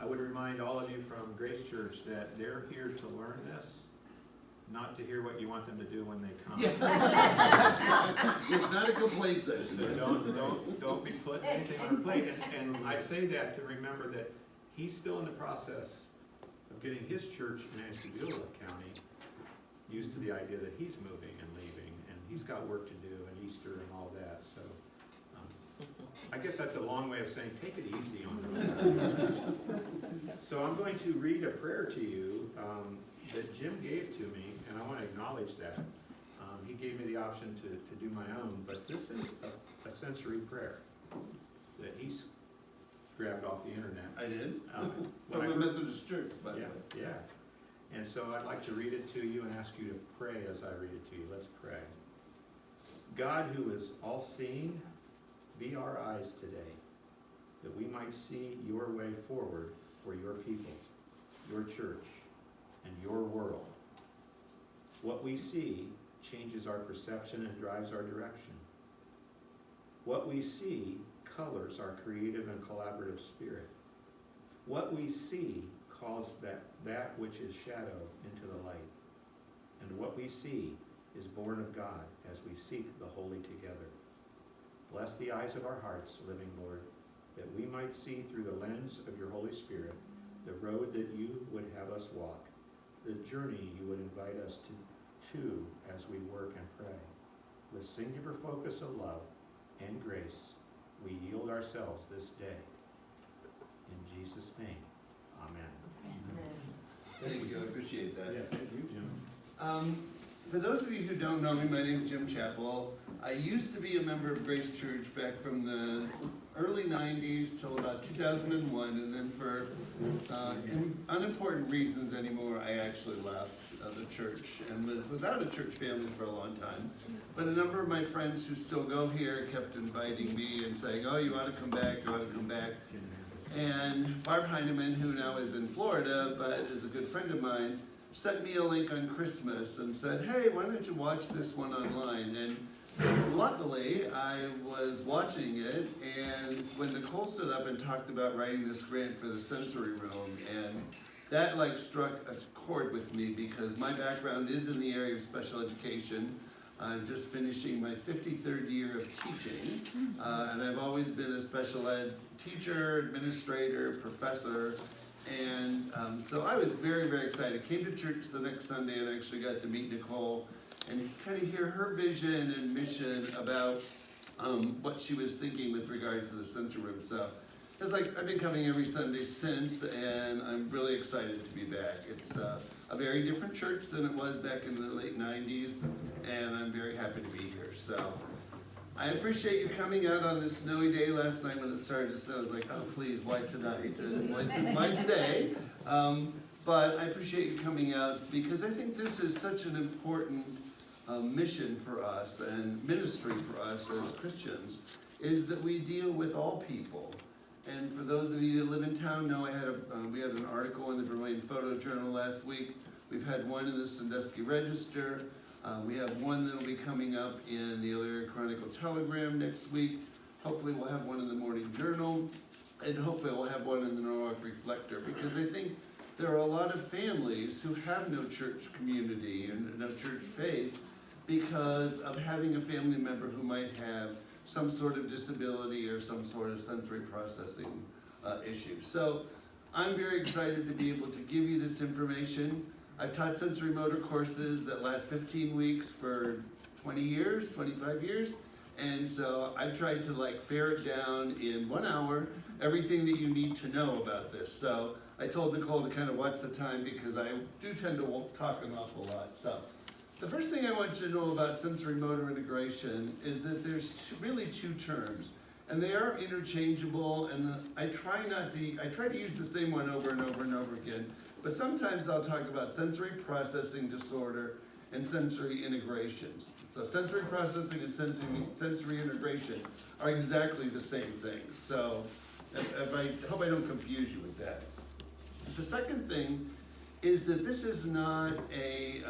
I would remind all of you from Grace Church that they're here to learn this, not to hear what you want them to do when they come. Yeah. It's not a complaint session. So don't be putting anything on her plate. And I say that to remember that he's still in the process of getting his church in Ashtabula County used to the idea that he's moving and leaving, and he's got work to do and Easter and all that. So I guess that's a long way of saying take it easy on them. So I'm going to read a prayer to you that Jim gave to me, and I want to acknowledge that. He gave me the option to do my own, but this is a sensory prayer that he's grabbed off the internet. I did. When From I a Methodist church, by the way. Yeah. And so I'd like to read it to you and ask you to pray as I read it to you. Let's pray. God, who is all-seeing, be our eyes today, that we might see your way forward for your people, your church, and your world. What we see changes our perception and drives our direction. What we see colors our creative and collaborative spirit. What we see calls that which is shadow into the light. And what we see is born of God as we seek the holy together. Bless the eyes of our hearts, living Lord, that we might see through the lens of your Holy Spirit the road that you would have us walk, the journey you would invite us to as we work and pray. With singular focus of love and grace, we yield ourselves this day. In Jesus' name, amen. Thank you, I appreciate that. Yeah, thank you, Jim. For those of you who don't know me, my name is Jim Chapple. I used to be a member of Grace Church back from the early 90s till about 2001, and then for unimportant reasons anymore, I actually left the church and was without a church family for a long time. But a number of my friends who still go here kept inviting me and saying, oh, you ought to come back, you ought to come back. And Barb Heineman, who now is in Florida, but is a good friend of mine, sent me a link on Christmas and said, hey, why don't you watch this one online? And luckily, I was watching it, and when Nicole stood up and talked about writing this grant for the sensory room, and that like struck a chord with me because my background is in the area of special education. I'm just finishing my 53rd year of teaching, and I've always been a special ed teacher, administrator, professor, and so I was very, very excited. Came to church the next Sunday and actually got to meet Nicole and kind of hear her vision and mission about what she was thinking with regards to the sensory room. So it's like I've been coming every Sunday since, and I'm really excited to be back. It's a very different church than it was back in the late 90s, and I'm very happy to be here. So I appreciate you coming out on this snowy day last night when it started to snow. I was like, oh please, why tonight? Why today? But I appreciate you coming out because I think this is such an important mission for us and ministry for us as Christians, is that we deal with all people. And for those of you that live in town know we had an article in the Vermilion Photo Journal last week. We've had one in the Sandusky Register. We have one that will be coming up in the Elyria Chronicle Telegram next week. Hopefully we'll have one in the Morning Journal, and hopefully we'll have one in the Norwalk Reflector, because I think there are a lot of families who have no church community and no church faith because of having a family member who might have some sort of disability or some sort of sensory processing issue. So I'm very excited to be able to give you this information. I've taught sensory motor courses that last 15 weeks for 20 years, 25 years. And so I've tried to like ferret down in 1 hour everything that you need to know about this. So I told Nicole to kind of watch the time because I do tend to talk an awful lot. So the first thing I want you to know about sensory motor integration is that there's really two terms, and they are interchangeable, and I try to use the same one over and over and over again, but sometimes I'll talk about sensory processing disorder and sensory integrations. So sensory processing and sensory integration are exactly the same thing. So I hope I don't confuse you with that. The second thing is that this is not a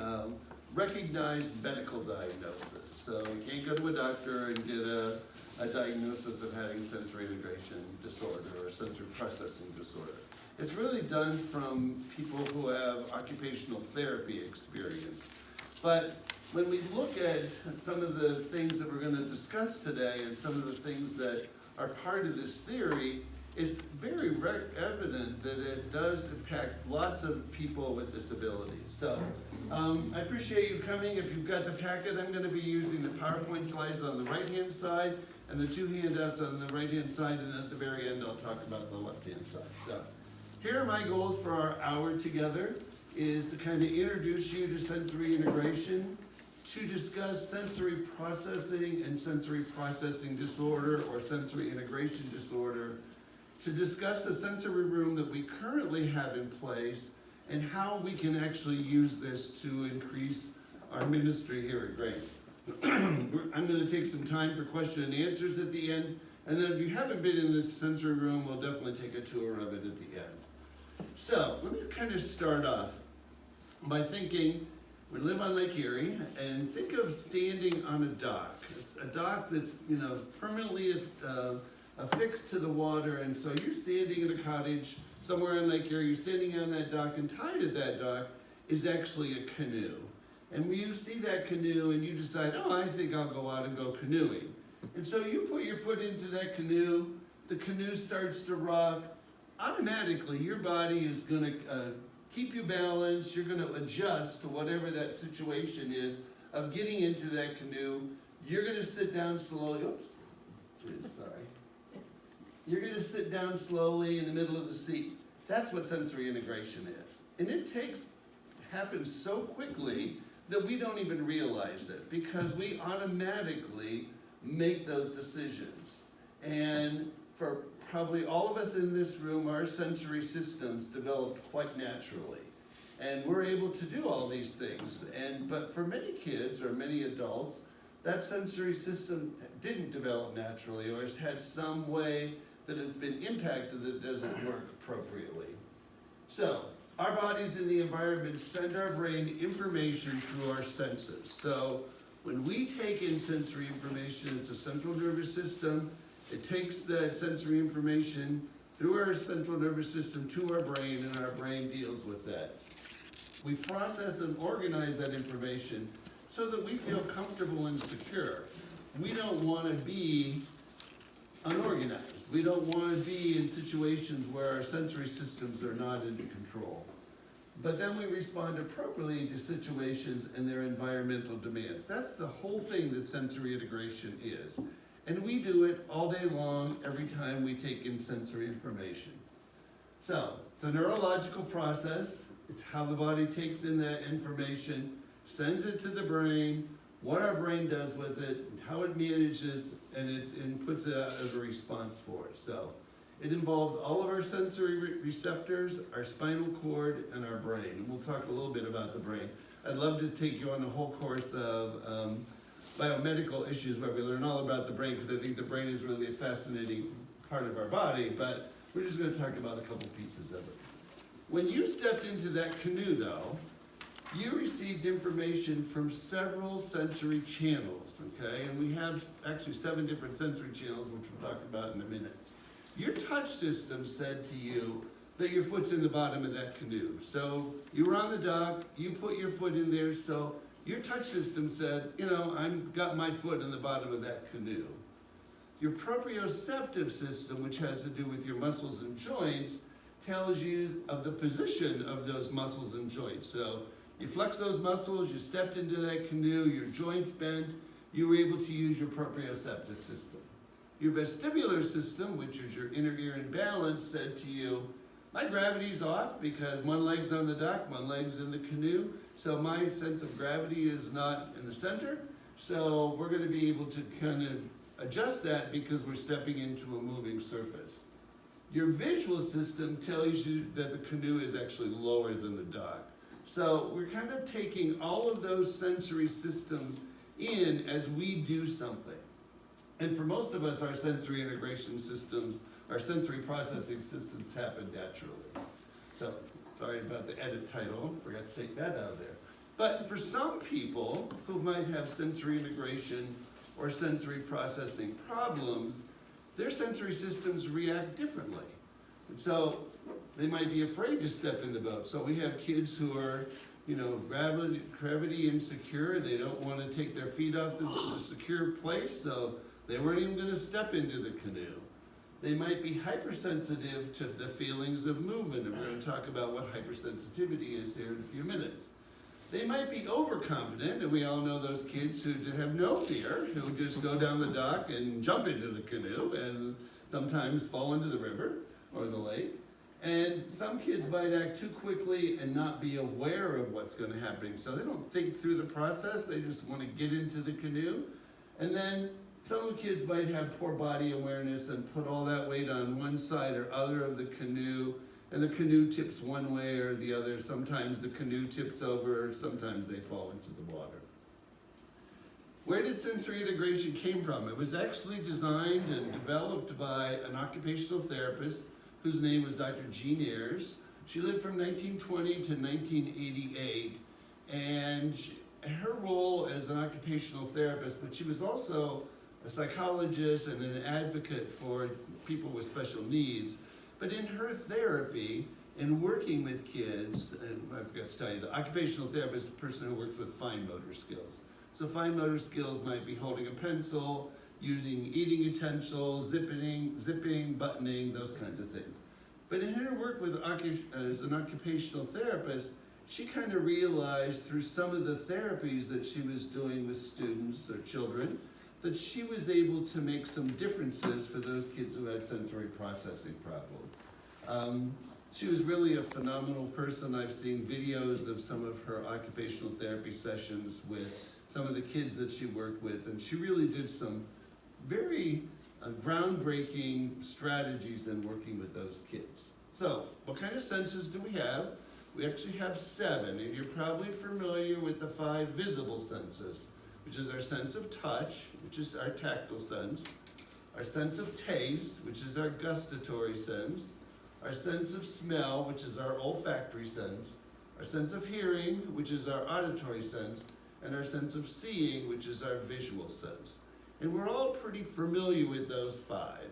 recognized medical diagnosis. So you can't go to a doctor and get a a diagnosis of having sensory integration disorder or sensory processing disorder. It's really done from people who have occupational therapy experience. But when we look at some of the things that we're going to discuss today and some of the things that are part of this theory, it's very evident that it does impact lots of people with disabilities. So I appreciate you coming. If you've got the packet, I'm going to be using the PowerPoint slides on the right-hand side and the two handouts on the right-hand side, and at the very end I'll talk about the left-hand side. So here are my goals for our hour together, is to kind of introduce you to sensory integration, to discuss sensory processing and sensory processing disorder or sensory integration disorder, to discuss the sensory room that we currently have in place and how we can actually use this to increase our ministry here at Grace. I'm going to take some time for question and answers at the end, and then if you haven't been in this sensory room, we'll definitely take a tour of it at the end. So let me kind of start off by thinking, we live on Lake Erie, and think of standing on a dock that's, you know, permanently affixed to the water, and so you're standing in a cottage somewhere in Lake Erie, you're standing on that dock, and tied to that dock is actually a canoe. And when you see that canoe and you decide, oh, I think I'll go out and go canoeing. And so you put your foot into that canoe, the canoe starts to rock, automatically your body is gonna keep you balanced, you're gonna adjust to whatever that situation is of getting into that canoe. You're gonna sit down slowly, oops, sorry. You're going to sit down slowly in the middle of the seat. That's what sensory integration is. And it happens so quickly that we don't even realize it because we automatically make those decisions. And for probably all of us in this room, our sensory systems developed quite naturally. And we're able to do all these things. But for many kids or many adults, that sensory system didn't develop naturally or has had some way that it's been impacted that doesn't work appropriately. So, our bodies and the environment send our brain information through our senses. So, when we take in sensory information, it's a central nervous system. It takes that sensory information through our central nervous system to our brain, and our brain deals with that. We process and organize that information so that we feel comfortable and secure. We don't want to be unorganized. We don't want to be in situations where our sensory systems are not in control. But then we respond appropriately to situations and their environmental demands. That's the whole thing that sensory integration is. And we do it all day long, every time we take in sensory information. So, it's a neurological process. It's how the body takes in that information, sends it to the brain, what our brain does with it, how it manages, and puts it out as a response for it. So it involves all of our sensory receptors, our spinal cord, and our brain. And we'll talk a little bit about the brain. I'd love to take you on the whole course of biomedical issues where we learn all about the brain, because I think the brain is really a fascinating part of our body, but we're just going to talk about a couple pieces of it. When you stepped into that canoe, though, you received information from several sensory channels, okay? And we have actually 7 different sensory channels, which we'll talk about in a minute. Your touch system said to you that your foot's in the bottom of that canoe. So you were on the dock, you put your foot in there, so your touch system said, you know, I've got my foot in the bottom of that canoe. Your proprioceptive system, which has to do with your muscles and joints, tells you of the position of those muscles and joints. So you flex those muscles, you stepped into that canoe, your joints bent, you were able to use your proprioceptive system. Your vestibular system, which is your inner ear and balance, said to you, my gravity's off because one leg's on the dock, one leg's in the canoe, so my sense of gravity is not in the center, so we're going to be able to kind of adjust that because we're stepping into a moving surface. Your visual system tells you that the canoe is actually lower than the dock. So we're kind of taking all of those sensory systems in as we do something. And for most of us, our sensory integration systems, our sensory processing systems happen naturally. So, sorry about the edit title, forgot to take that out of there. But for some people who might have sensory integration or sensory processing problems, their sensory systems react differently. And so they might be afraid to step in the boat. So we have kids who are, gravity insecure. They don't want to take their feet off the secure place, so they weren't even going to step into the canoe. They might be hypersensitive to the feelings of movement, and we're going to talk about what hypersensitivity is here in a few minutes. They might be overconfident, and we all know those kids who have no fear, who just go down the dock and jump into the canoe and sometimes fall into the river or the lake. And some kids might act too quickly and not be aware of what's going to happen. So they don't think through the process, they just want to get into the canoe. And then some kids might have poor body awareness and put all that weight on one side or other of the canoe, and the canoe tips one way or the other. Sometimes the canoe tips over, sometimes they fall into the water. Where did sensory integration came from? It was actually designed and developed by an occupational therapist whose name was Dr. Jean Ayers. She lived from 1920 to 1988, and her role as an occupational therapist, but she was also a psychologist and an advocate for people with special needs. But in her therapy and working with kids, and I forgot to tell you, the occupational therapist is the person who works with fine motor skills. So fine motor skills might be holding a pencil, using eating utensils, zipping, buttoning, those kinds of things. But in her work as an occupational therapist, she kind of realized through some of the therapies that she was doing with students or children that she was able to make some differences for those kids who had sensory processing problems. She was really a phenomenal person. I've seen videos of some of her occupational therapy sessions with some of the kids that she worked with, and she really did some very groundbreaking strategies in working with those kids. So, what kind of senses do we have? We actually have 7, and you're probably familiar with the 5 visible senses, which is our sense of touch, which is our tactile sense, our sense of taste, which is our gustatory sense, our sense of smell, which is our olfactory sense, our sense of hearing, which is our auditory sense, and our sense of seeing, which is our visual sense. And we're all pretty familiar with those 5.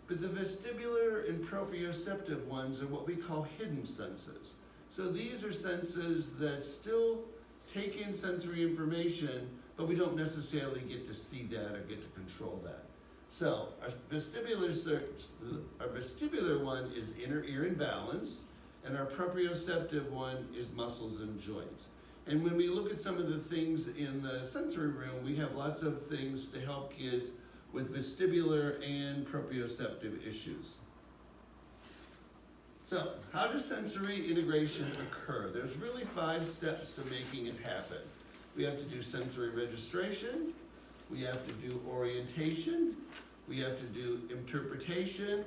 But the vestibular and proprioceptive ones are what we call hidden senses. So these are senses that still take in sensory information, but we don't necessarily get to see that or get to control that. So our vestibular one is inner ear and balance, and our proprioceptive one is muscles and joints. And when we look at some of the things in the sensory room, we have lots of things to help kids with vestibular and proprioceptive issues. So, how does sensory integration occur? There's really 5 steps to making it happen. We have to do sensory registration, we have to do orientation, we have to do interpretation,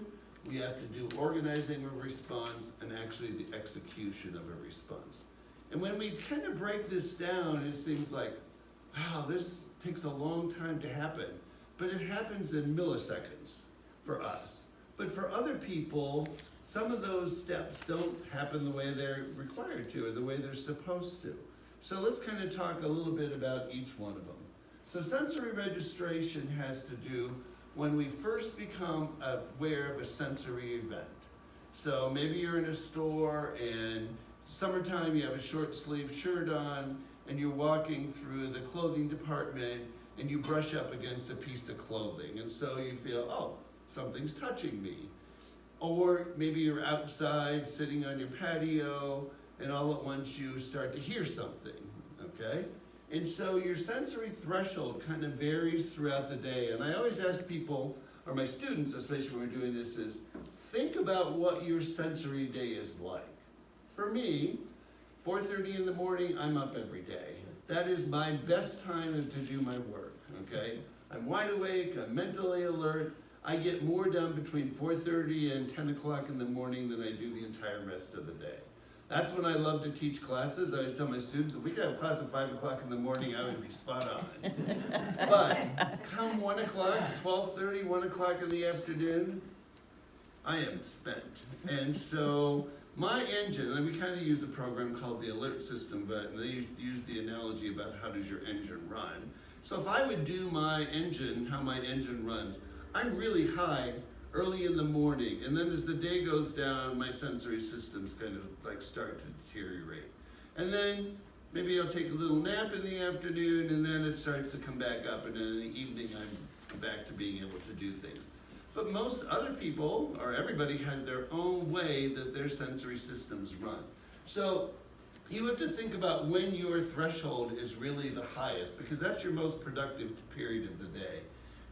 we have to do organizing of a response, and actually the execution of a response. And when we kind of break this down, it seems like, wow, this takes a long time to happen. But it happens in milliseconds for us. But for other people, some of those steps don't happen the way they're required to or the way they're supposed to. So let's kind of talk a little bit about each one of them. So sensory registration has to do when we first become aware of a sensory event. So maybe you're in a store and summertime, you have a short sleeve shirt on and you're walking through the clothing department and you brush up against a piece of clothing. And so you feel, oh, something's touching me. Or maybe you're outside sitting on your patio and all at once you start to hear something, okay? And so your sensory threshold kind of varies throughout the day. And I always ask people, or my students, especially when we're doing this, is think about what your sensory day is like. For me, 4:30 in the morning, I'm up every day. That is my best time to do my work, okay? I'm wide awake, I'm mentally alert. I get more done between 4:30 and 10 o'clock in the morning than I do the entire rest of the day. That's when I love to teach classes. I always tell my students, if we could have a class at 5 o'clock in the morning, I would be spot on. But come 1 o'clock, 12:30, 1 o'clock in the afternoon, I am spent. And so my engine, and we kind of use a program called the alert system, but they use the analogy about how does your engine run. So if I would do my engine, how my engine runs, I'm really high early in the morning, and then as the day goes down, my sensory systems kind of like start to deteriorate. And then maybe I'll take a little nap in the afternoon, and then it starts to come back up, and then in the evening I'm back to being able to do things. But most other people, or everybody, has their own way that their sensory systems run. So you have to think about when your threshold is really the highest, because that's your most productive period of the day.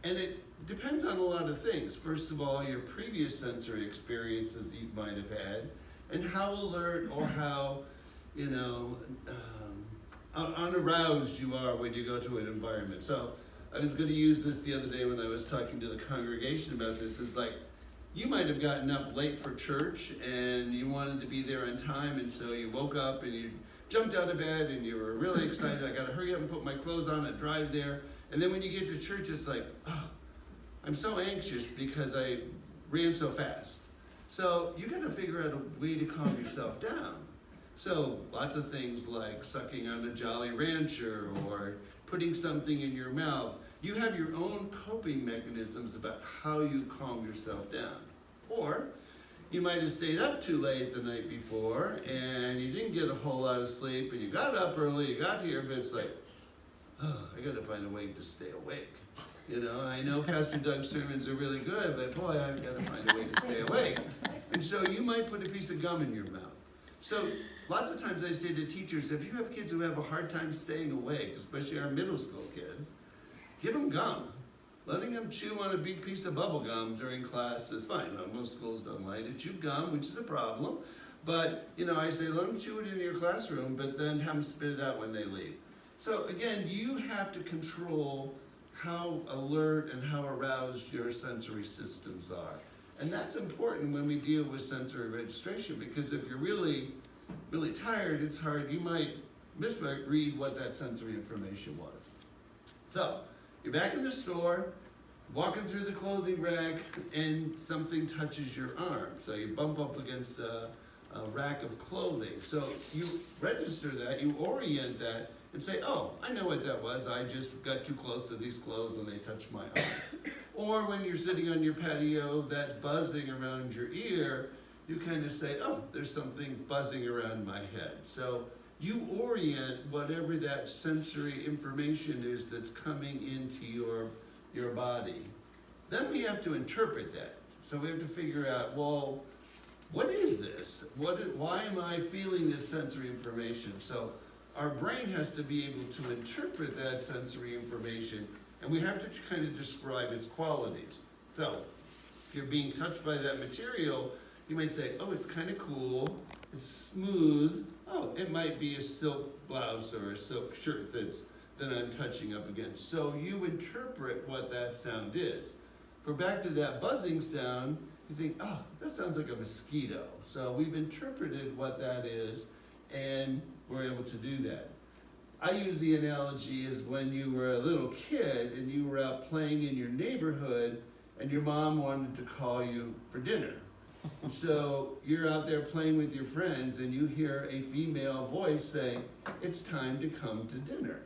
And it depends on a lot of things. First of all, your previous sensory experiences you might have had, and how alert or how, unaroused you are when you go to an environment. So I was going to use this the other day when I was talking to the congregation about this. It's like, you might have gotten up late for church and you wanted to be there on time, and so you woke up and you jumped out of bed and you were really excited. I got to hurry up and put my clothes on and drive there. And then when you get to church, it's like, oh, I'm so anxious because I ran so fast. So you got to figure out a way to calm yourself down. So lots of things like sucking on a Jolly Rancher or putting something in your mouth. You have your own coping mechanisms about how you calm yourself down. Or you might have stayed up too late the night before and you didn't get a whole lot of sleep, and you got up early, you got here, but it's like, oh, I got to find a way to stay awake. I know Pastor Doug's sermons are really good, but boy, I've got to find a way to stay awake. And so you might put a piece of gum in your mouth. So lots of times I say to teachers, if you have kids who have a hard time staying awake, especially our middle school kids, give them gum. Letting them chew on a big piece of bubble gum during class is fine. Now, most schools don't like to chew gum, which is a problem. But, I say let them chew it in your classroom, but then have them spit it out when they leave. So again, you have to control how alert and how aroused your sensory systems are. And that's important when we deal with sensory registration, because if you're really, really tired, it's hard. You might misread what that sensory information was. So you're back in the store, walking through the clothing rack, and something touches your arm. So you bump up against a rack of clothing. So you register that, you orient that, and say, oh, I know what that was. I just got too close to these clothes and they touched my arm. Or when you're sitting on your patio, that buzzing around your ear, you kind of say, oh, there's something buzzing around my head. So you orient whatever that sensory information is that's coming into your body. Then we have to interpret that. So we have to figure out, well, what is this? Why am I feeling this sensory information? So our brain has to be able to interpret that sensory information, and we have to kind of describe its qualities. So if you're being touched by that material, you might say, oh, it's kind of cool, it's smooth. Oh, it might be a silk blouse or a silk shirt that I'm touching up against. So you interpret what that sound is. For back to that buzzing sound, you think, oh, that sounds like a mosquito. So we've interpreted what that is, and we're able to do that. I use the analogy as when you were a little kid and you were out playing in your neighborhood and your mom wanted to call you for dinner. And so you're out there playing with your friends and you hear a female voice saying, it's time to come to dinner.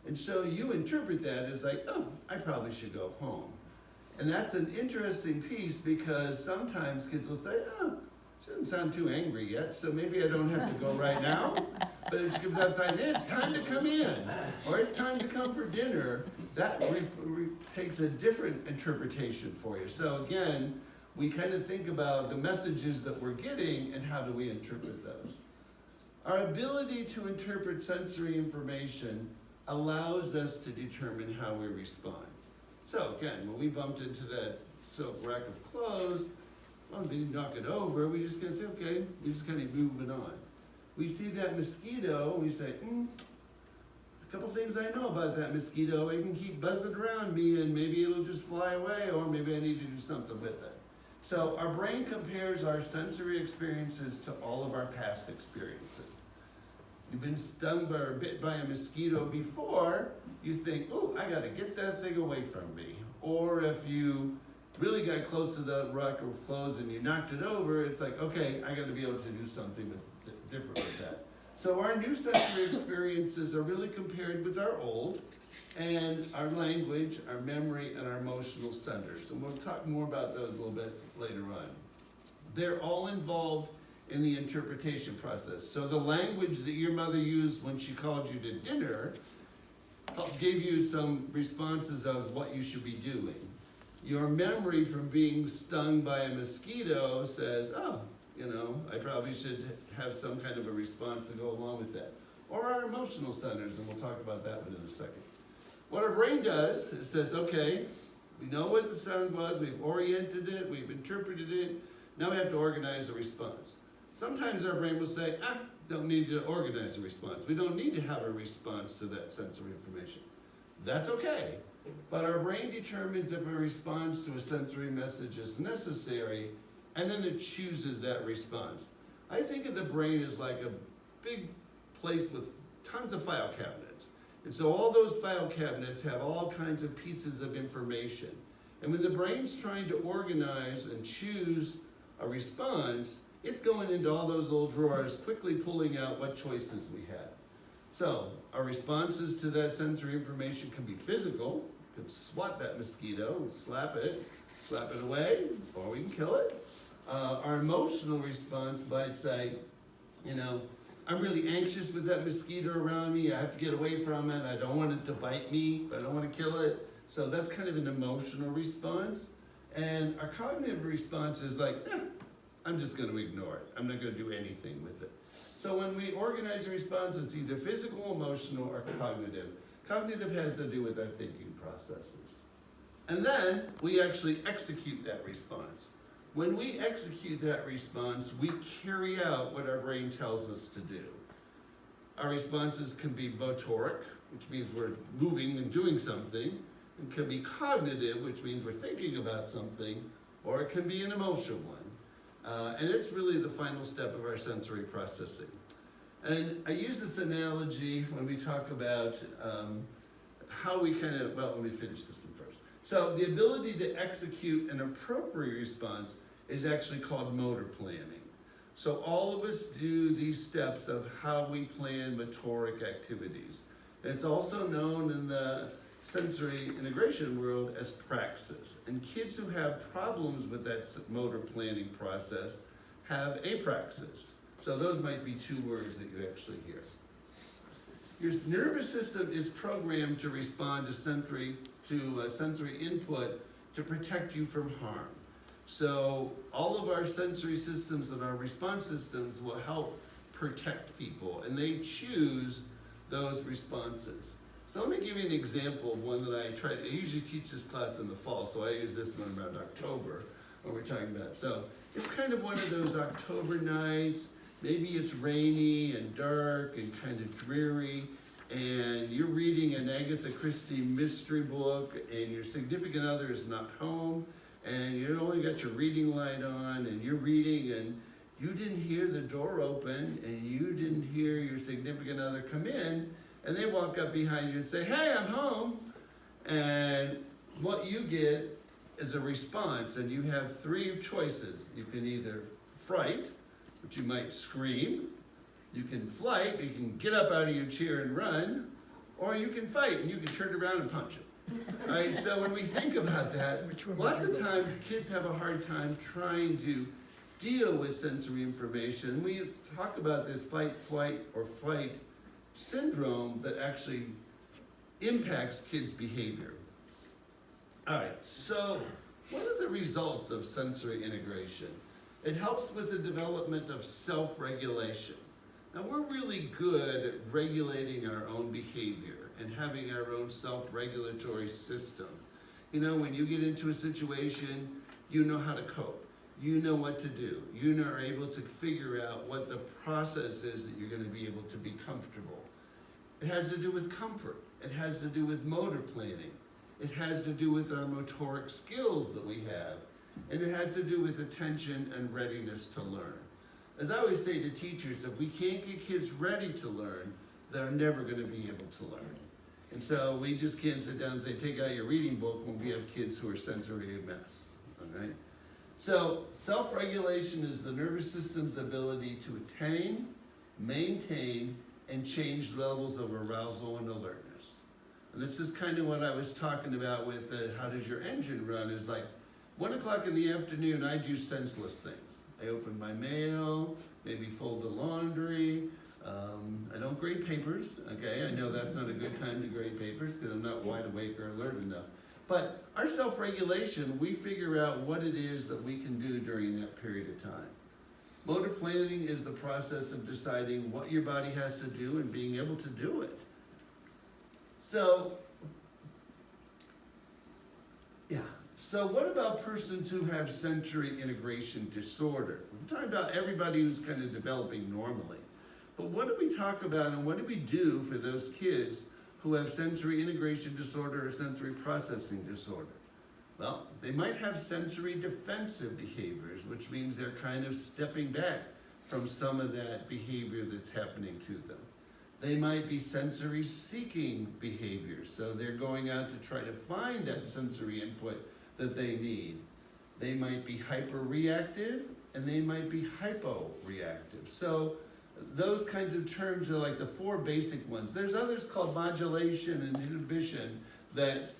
And so you interpret that as like, oh, I probably should go home. And that's an interesting piece, because sometimes kids will say, oh, she doesn't sound too angry yet, so maybe I don't have to go right now. But it comes outside, hey, it's time to come in, or it's time to come for dinner. That takes a different interpretation for you. So again, we kind of think about the messages that we're getting and how do we interpret those. Our ability to interpret sensory information allows us to determine how we respond. So again, when we bumped into that silk rack of clothes, well, we didn't knock it over, we just kind of say, okay, we just kind of move it on. We see that mosquito, we say, a couple things I know about that mosquito, it can keep buzzing around me and maybe it'll just fly away, or maybe I need to do something with it. So our brain compares our sensory experiences to all of our past experiences. You've been stung or bit by a mosquito before, you think, oh, I gotta get that thing away from me. Or if you really got close to the rack of clothes and you knocked it over, it's like, okay, I gotta be able to do something different with that. So our new sensory experiences are really compared with our old, and our language, our memory, and our emotional centers. And we'll talk more about those a little bit later on. They're all involved in the interpretation process. So the language that your mother used when she called you to dinner gave you some responses of what you should be doing. Your memory from being stung by a mosquito says, oh, I probably should have some kind of a response to go along with that. Or our emotional centers, and we'll talk about that one in a second. What our brain does, it says, okay, we know what the sound was, we've oriented it, we've interpreted it, now we have to organize the response. Sometimes our brain will say, don't need to organize a response. We don't need to have a response to that sensory information. That's okay. But our brain determines if a response to a sensory message is necessary, and then it chooses that response. I think of the brain as like a big place with tons of file cabinets. And so all those file cabinets have all kinds of pieces of information. And when the brain's trying to organize and choose a response, it's going into all those little drawers, quickly pulling out what choices we have. So our responses to that sensory information can be physical. We can swat that mosquito and slap it away, or we can kill it. Our emotional response might say, I'm really anxious with that mosquito around me. I have to get away from it. I don't want it to bite me, but I don't want to kill it. So that's kind of an emotional response. And our cognitive response is like, I'm just going to ignore it. I'm not going to do anything with it. So when we organize a response, it's either physical, emotional, or cognitive. Cognitive has to do with our thinking processes. And then we actually execute that response. When we execute that response, we carry out what our brain tells us to do. Our responses can be motoric, which means we're moving and doing something. It can be cognitive, which means we're thinking about something, or it can be an emotional one. And it's really the final step of our sensory processing. And I use this analogy when we talk about how we let me finish this one first. So the ability to execute an appropriate response is actually called motor planning. So all of us do these steps of how we plan motoric activities. And it's also known in the sensory integration world as praxis. And kids who have problems with that motor planning process have apraxis. So those might be two words that you actually hear. Your nervous system is programmed to respond to sensory input to protect you from harm. So all of our sensory systems and our response systems will help protect people, and they choose those responses. So let me give you an example of one that I usually teach this class in the fall, so I use this one around October when we're talking about. So it's kind of one of those October nights. Maybe it's rainy and dark and kind of dreary, and you're reading an Agatha Christie mystery book, and your significant other is not home, and you only got your reading light on, and you're reading, and you didn't hear the door open, and you didn't hear your significant other come in, and they walk up behind you and say, hey, I'm home. And what you get is a response, and you have three choices. You can either fright, which you might scream. You can flight, you can get up out of your chair and run, or you can fight, and you can turn around and punch it. All right, so when we think about that, lots of times kids have a hard time trying to deal with sensory information. We talk about this fight, flight, or fight syndrome that actually impacts kids' behavior. All right, so what are the results of sensory integration? It helps with the development of self-regulation. Now, we're really good at regulating our own behavior and having our own self-regulatory system. When you get into a situation, you know how to cope. You know what to do. You are able to figure out what the process is that you're going to be able to be comfortable. It has to do with comfort. It has to do with motor planning. It has to do with our motoric skills that we have. And it has to do with attention and readiness to learn. As I always say to teachers, if we can't get kids ready to learn, they're never going to be able to learn. And so we just can't sit down and say, take out your reading book when we have kids who are sensory a mess. All right? So self-regulation is the nervous system's ability to attain maintain, and change levels of arousal and alertness. And this is kind of what I was talking about with how does your engine run, is like 1 o'clock in the afternoon, I do senseless things. I open my mail, maybe fold the laundry. I don't grade papers, okay? I know that's not a good time to grade papers because I'm not wide awake or alert enough. But our self-regulation, we figure out what it is that we can do during that period of time. Motor planning is the process of deciding what your body has to do and being able to do it. So, yeah. So what about persons who have sensory integration disorder? I'm talking about everybody who's kind of developing normally. But what do we talk about and what do we do for those kids who have sensory integration disorder or sensory processing disorder? Well, they might have sensory defensive behaviors, which means they're kind of stepping back from some of that behavior that's happening to them. They might be sensory seeking behaviors, so they're going out to try to find that sensory input that they need. They might be hyperreactive and they might be hyporeactive. So those kinds of terms are like the 4 basic ones. There's others called modulation and inhibition that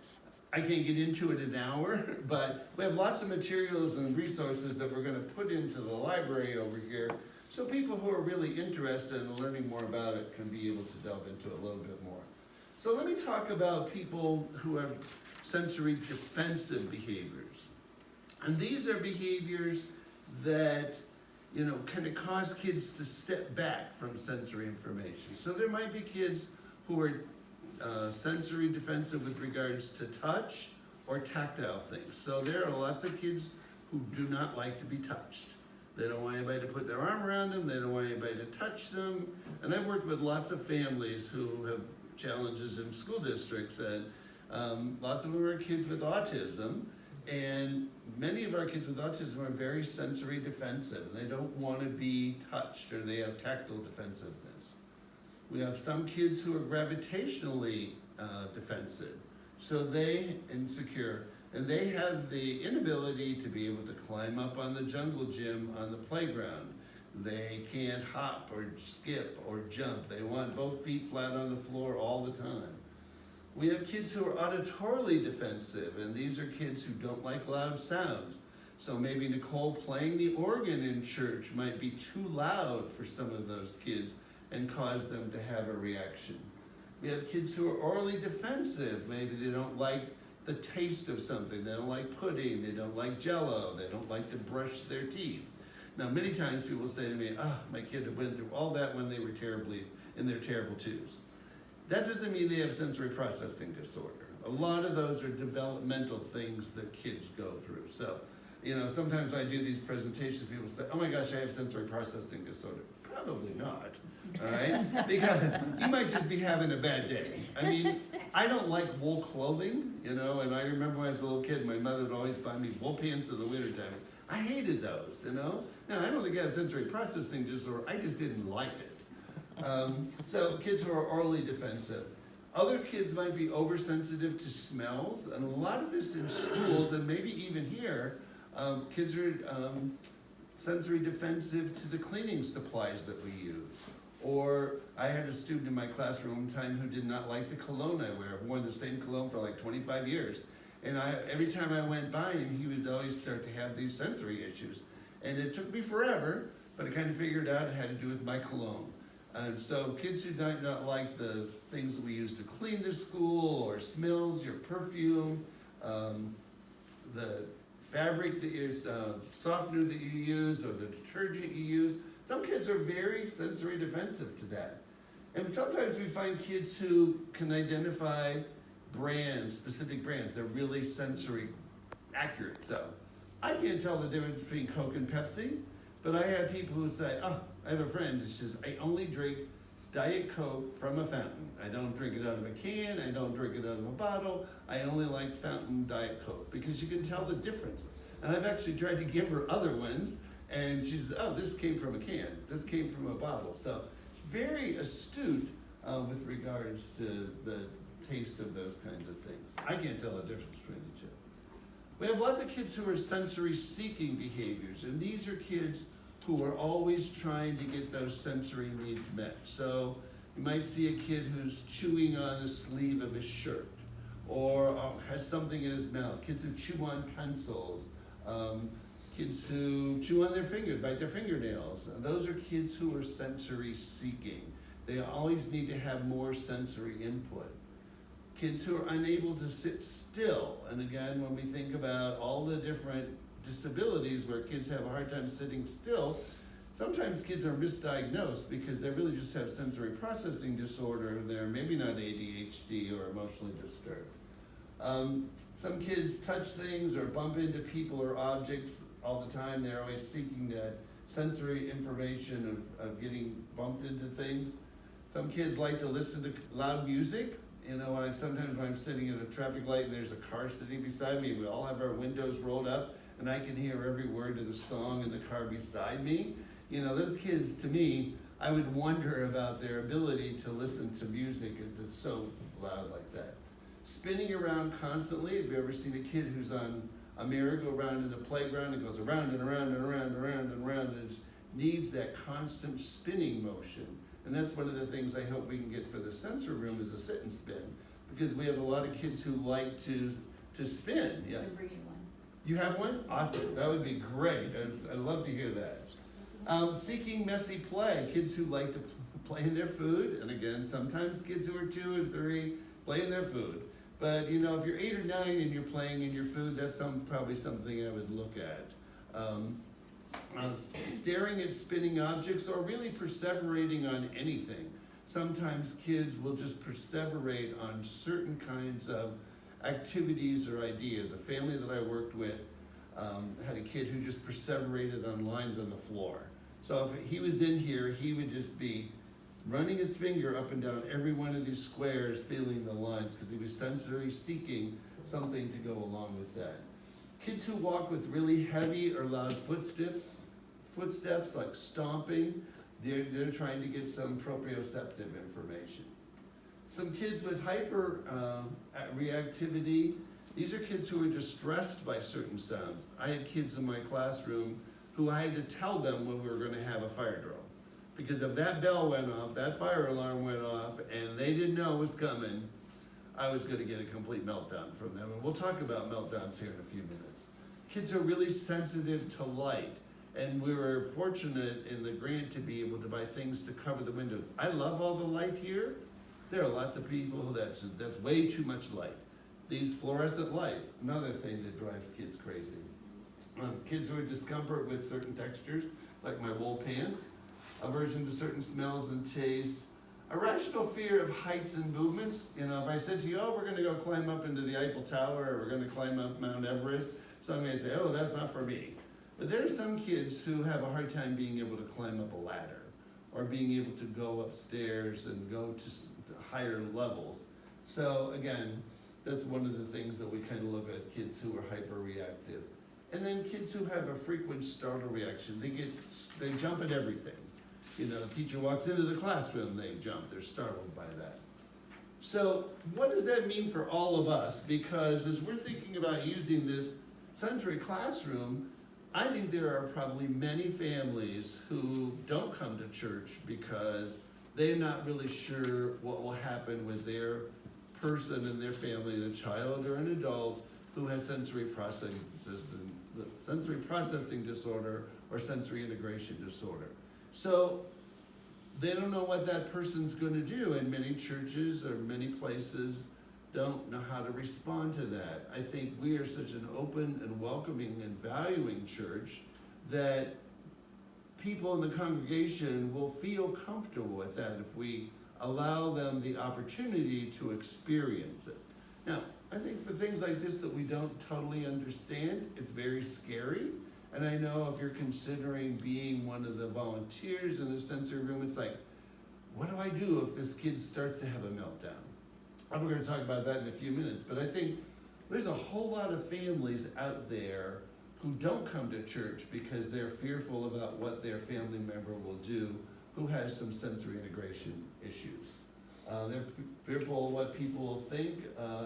I can't get into in an hour, but we have lots of materials and resources that we're going to put into the library over here, so people who are really interested in learning more about it can be able to delve into it a little bit more. So let me talk about people who have sensory defensive behaviors. And these are behaviors that, you know, kind of cause kids to step back from sensory information. So there might be kids who are sensory defensive with regards to touch or tactile things. So there are lots of kids who do not like to be touched. They don't want anybody to put their arm around them, they don't want anybody to touch them. And I've worked with lots of families who have challenges in school districts, and lots of them are kids with autism, and many of our kids with autism are very sensory defensive, and they don't want to be touched, or they have tactile defensiveness. We have some kids who are gravitationally defensive, so they insecure, and they have the inability to be able to climb up on the jungle gym on the playground. They can't hop or skip or jump. They want both feet flat on the floor all the time. We have kids who are auditorily defensive, and these are kids who don't like loud sounds. So maybe Nicole playing the organ in church might be too loud for some of those kids and cause them to have a reaction. We have kids who are orally defensive. Maybe they don't like the taste of something. They don't like pudding. They don't like Jell-O. They don't like to brush their teeth. Now, many times people say to me, my kid went through all that when they were in their terrible twos. That doesn't mean they have sensory processing disorder. A lot of those are developmental things that kids go through. So, you know, sometimes when I do these presentations, people say, oh my gosh, I have sensory processing disorder. Probably not, all right? Because you might just be having a bad day. I mean, I don't like wool clothing, you know, and I remember when I was a little kid, my mother would always buy me wool pants in the wintertime. I hated those, you know? Now, I don't think I have sensory processing disorder, I just didn't like it. So kids who are orally defensive. Other kids might be oversensitive to smells, and a lot of this in schools, and maybe even here, kids are sensory defensive to the cleaning supplies that we use. Or I had a student in my classroom one time who did not like the cologne I wear. I've worn the same cologne for like 25 years. And every time I went by him, he would always start to have these sensory issues. And it took me forever, but I kind of figured out it had to do with my cologne. And so kids who do not like the things that we use to clean the school, or smells, your perfume, the fabric that you softener that you use, or the detergent you use, some kids are very sensory defensive to that. And sometimes we find kids who can identify brands, specific brands. They're really sensory accurate. So I can't tell the difference between Coke and Pepsi, but I have people who say, I have a friend who says, I only drink Diet Coke from a fountain. I don't drink it out of a can, I don't drink it out of a bottle, I only like fountain Diet Coke, because you can tell the difference. And I've actually tried to give her other ones, and she says, this came from a can, this came from a bottle. So very astute with regards to the taste of those kinds of things. I can't tell the difference between the two. We have lots of kids who are sensory seeking behaviors, and these are kids who are always trying to get those sensory needs met. So you might see a kid who's chewing on the sleeve of his shirt, or has something in his mouth. Kids who chew on pencils, kids who chew on their bite their fingernails. Those are kids who are sensory seeking. They always need to have more sensory input. Kids who are unable to sit still, and again, when we think about all the different disabilities where kids have a hard time sitting still, sometimes kids are misdiagnosed because they really just have sensory processing disorder. They're maybe not ADHD or emotionally disturbed. Some kids touch things or bump into people or objects all the time. They're always seeking that sensory information of getting bumped into things. Some kids like to listen to loud music. You know, sometimes when I'm sitting at a traffic light and there's a car sitting beside me, we all have our windows rolled up and I can hear every word of the song in the car beside me. You know, those kids, to me, I would wonder about their ability to listen to music that's so loud like that. Spinning around constantly. Have you ever seen a kid who's on a merry-go-round in the playground and goes around and around and around and around and around and just needs that constant spinning motion? And that's one of the things I hope we can get for the sensory room is a sit and spin, because we have a lot of kids who like to spin. Yes. I'm bringing one. You have one? Awesome. That would be great. I'd love to hear that. Seeking messy play. Kids who like to play in their food, and again, sometimes kids who are 2 and 3 play in their food. But you know, if you're 8 or 9 and you're playing in your food, that's probably something I would look at. Staring at spinning objects or really perseverating on anything. Sometimes kids will just perseverate on certain kinds of activities or ideas. A family that I worked with had a kid who just perseverated on lines on the floor. So if he was in here, he would just be running his finger up and down every one of these squares, feeling the lines, because he was sensory seeking something to go along with that. Kids who walk with really heavy or loud footsteps like stomping, they're trying to get some proprioceptive information. Some kids with hyper reactivity, these are kids who are distressed by certain sounds. I had kids in my classroom who I had to tell them when we were going to have a fire drill. Because if that bell went off, that fire alarm went off, and they didn't know it was coming, I was going to get a complete meltdown from them. And we'll talk about meltdowns here in a few minutes. Kids are really sensitive to light. And we were fortunate in the grant to be able to buy things to cover the windows. I love all the light here. There are lots of people who that's way too much light. These fluorescent lights, another thing that drives kids crazy. Kids who are discomfort with certain textures, like my wool pants, aversion to certain smells and tastes, irrational fear of heights and movements. You know, if I said to you, oh, we're gonna go climb up into the Eiffel Tower, or we're gonna climb up Mount Everest, some may say, oh, that's not for me. But there are some kids who have a hard time being able to climb up a ladder, or being able to go upstairs and go to higher levels. So again, that's one of the things that we kind of look at kids who are hyperreactive. And then kids who have a frequent startle reaction. They jump at everything. You know, the teacher walks into the classroom, they jump, they're startled by that. So what does that mean for all of us? Because as we're thinking about using this sensory classroom, I think there are probably many families who don't come to church because they're not really sure what will happen with their person and their family, a child or an adult who has sensory processing disorder or sensory integration disorder. So they don't know what that person's going to do, and many churches or many places don't know how to respond to that. I think we are such an open and welcoming and valuing church that people in the congregation will feel comfortable with that if we allow them the opportunity to experience it. Now, I think for things like this that we don't totally understand, it's very scary. And I know if you're considering being one of the volunteers in the sensory room, it's like, what do I do if this kid starts to have a meltdown? And we're going to talk about that in a few minutes, but I think there's a whole lot of families out there who don't come to church because they're fearful about what their family member will do who has some sensory integration issues. They're fearful of what people will think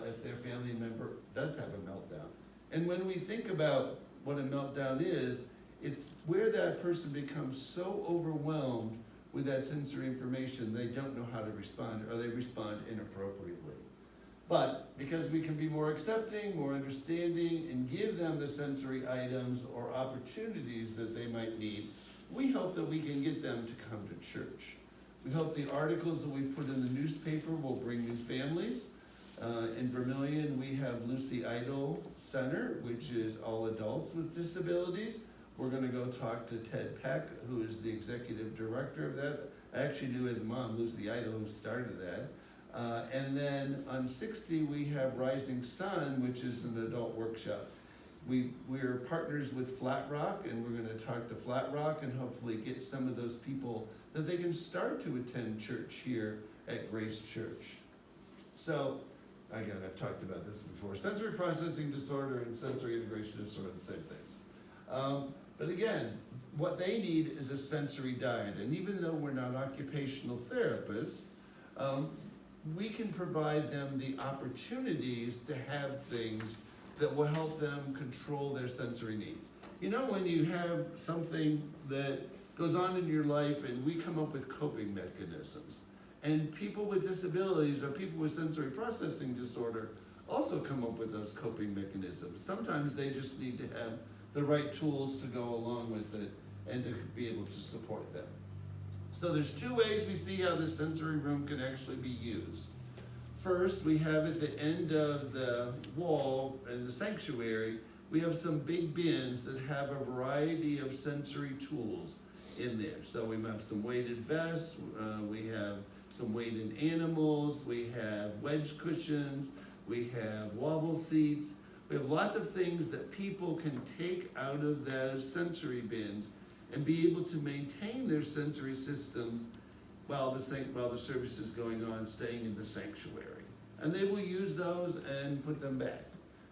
if their family member does have a meltdown. And when we think about what a meltdown is, It's where that person becomes so overwhelmed with that sensory information, they don't know how to respond, or they respond inappropriately. But because we can be more accepting, more understanding, and give them the sensory items or opportunities that they might need, we hope that we can get them to come to church. We hope the articles that we put in the newspaper will bring new families. In Vermillion, we have Lucy Idle Center, which is all adults with disabilities. We're gonna go talk to Ted Peck, who is the executive director of that. I actually knew his mom, Lucy Idle, who started that. And then on 60, we have Rising Sun, which is an adult workshop. We're partners with Flat Rock, and we're gonna talk to Flat Rock and hopefully get some of those people that they can start to attend church here at Grace Church. So, again, I've talked about this before. Sensory processing disorder and sensory integration disorder are the same things. But again, what they need is a sensory diet. And even though we're not occupational therapists, we can provide them the opportunities to have things that will help them control their sensory needs. You know, when you have something that goes on in your life and we come up with coping mechanisms, and people with disabilities or people with sensory processing disorder also come up with those coping mechanisms. Sometimes they just need to have the right tools to go along with it and to be able to support them. So there's two ways we see how the sensory room can actually be used. First, we have at the end of the wall in the sanctuary, we have some big bins that have a variety of sensory tools in there. So we have some weighted vests, we have some weighted animals, we have wedge cushions, we have wobble seats. We have lots of things that people can take out of those sensory bins and be able to maintain their sensory systems while the service is going on, staying in the sanctuary. And they will use those and put them back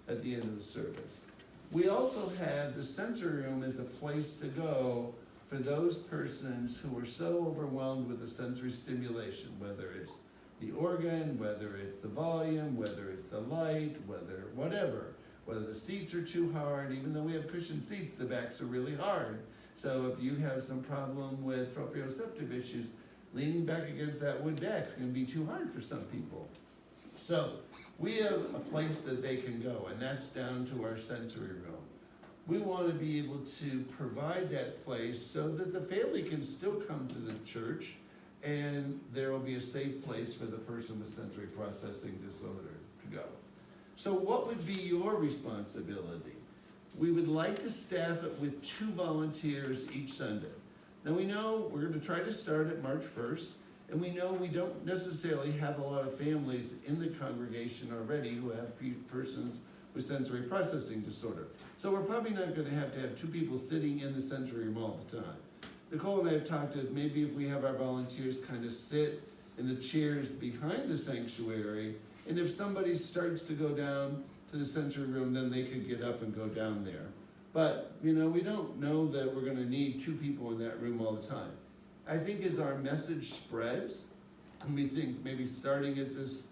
at the end of the service. We also have the sensory room as a place to go for those persons who are so overwhelmed with the sensory stimulation, whether it's the organ, whether it's the volume, whether it's the light, whether the seats are too hard. Even though we have cushioned seats, the backs are really hard. So if you have some problem with proprioceptive issues, leaning back against that wood deck is going to be too hard for some people. So we have a place that they can go, and that's down to our sensory room. We want to be able to provide that place so that the family can still come to the church, and there will be a safe place for the person with sensory processing disorder to go. So what would be your responsibility? We would like to staff it with 2 volunteers each Sunday. Now we know we're going to try to start at March 1st, and we know we don't necessarily have a lot of families in the congregation already who have persons with sensory processing disorder. So we're probably not going to have 2 people sitting in the sensory room all the time. Nicole and I have talked to maybe if we have our volunteers kind of sit in the chairs behind the sanctuary, and if somebody starts to go down to the sensory room, then they could get up and go down there. But, you know, we don't know that we're going to need 2 people in that room all the time. I think as our message spreads, and we think maybe starting at this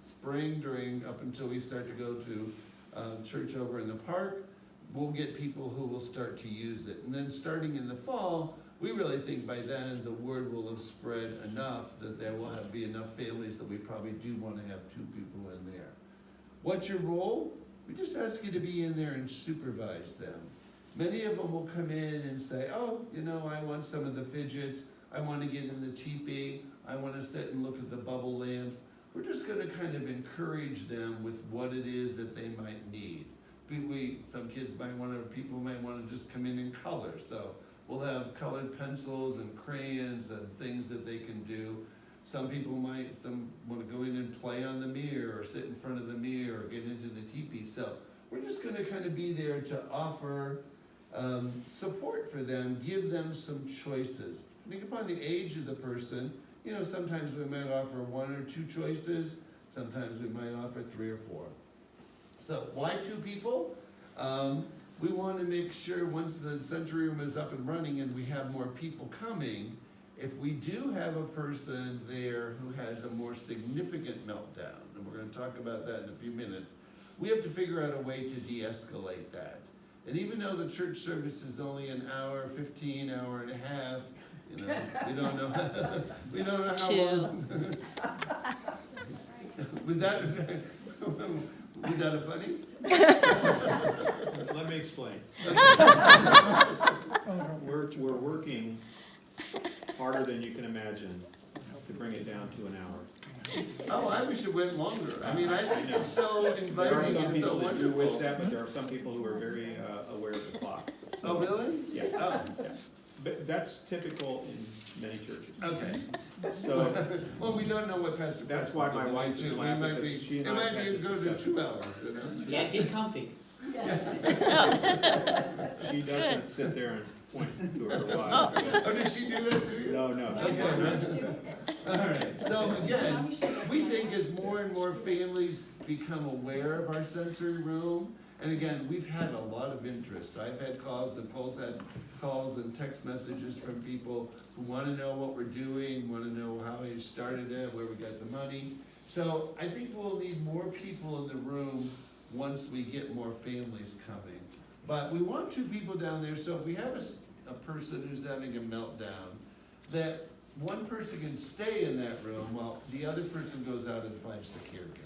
spring up until we start to go to church over in the park, we'll get people who will start to use it. And then starting in the fall, we really think by then the word will have spread enough that there will be enough families that we probably do want to have 2 people in there. What's your role? We just ask you to be in there and supervise them. Many of them will come in and say, oh, you know, I want some of the fidgets, I want to get in the teepee, I want to sit and look at the bubble lamps. We're just going to kind of encourage them with what it is that they might need. Some kids people might want to just come in and color, so we'll have colored pencils and crayons and things that they can do. Some people want to go in and play on the mirror or sit in front of the mirror or get into the teepee. So we're just going to kind of be there to offer support for them, give them some choices. Depending upon the age of the person, you know, sometimes we might offer 1 or 2 choices, sometimes we might offer 3 or 4. So why 2 people? We want to make sure once the sensory room is up and running and we have more people coming, if we do have a person there who has a more significant meltdown, and we're going to talk about that in a few minutes, we have to figure out a way to de-escalate that. And even though the church service is only an hour, 15, hour and a half, you know, we don't know, we don't know how long. Was that a funny? Let me explain. We're working harder than you can imagine to bring it down to an hour. Oh, I wish it went longer. I mean, I think it's so There are inviting some and so people that do wonderful. wish that, but there are some people who are very aware of the clock. Oh, really? Yeah. Oh, Yeah. But that's typical in many churches. okay. So Well, we don't know what Pastor. that's why my wife is too. laughing, We might because be, she and it I might had be this go to discussion. 2 hours, you know? Yeah, get comfy. She doesn't sit there and point to her wife. Oh, did she do that to you? No, no. Okay. All right, so again, we think as more and more families become aware of our sensory room, and again, we've had a lot of interest. I've had calls, Nicole's had calls and text messages from people who want to know what we're doing, want to know how we started it, where we got the money. So I think we'll need more people in the room once we get more families coming. But we want 2 people down there, so if we have a person who's having a meltdown, that one person can stay in that room while the other person goes out and finds the caregiver.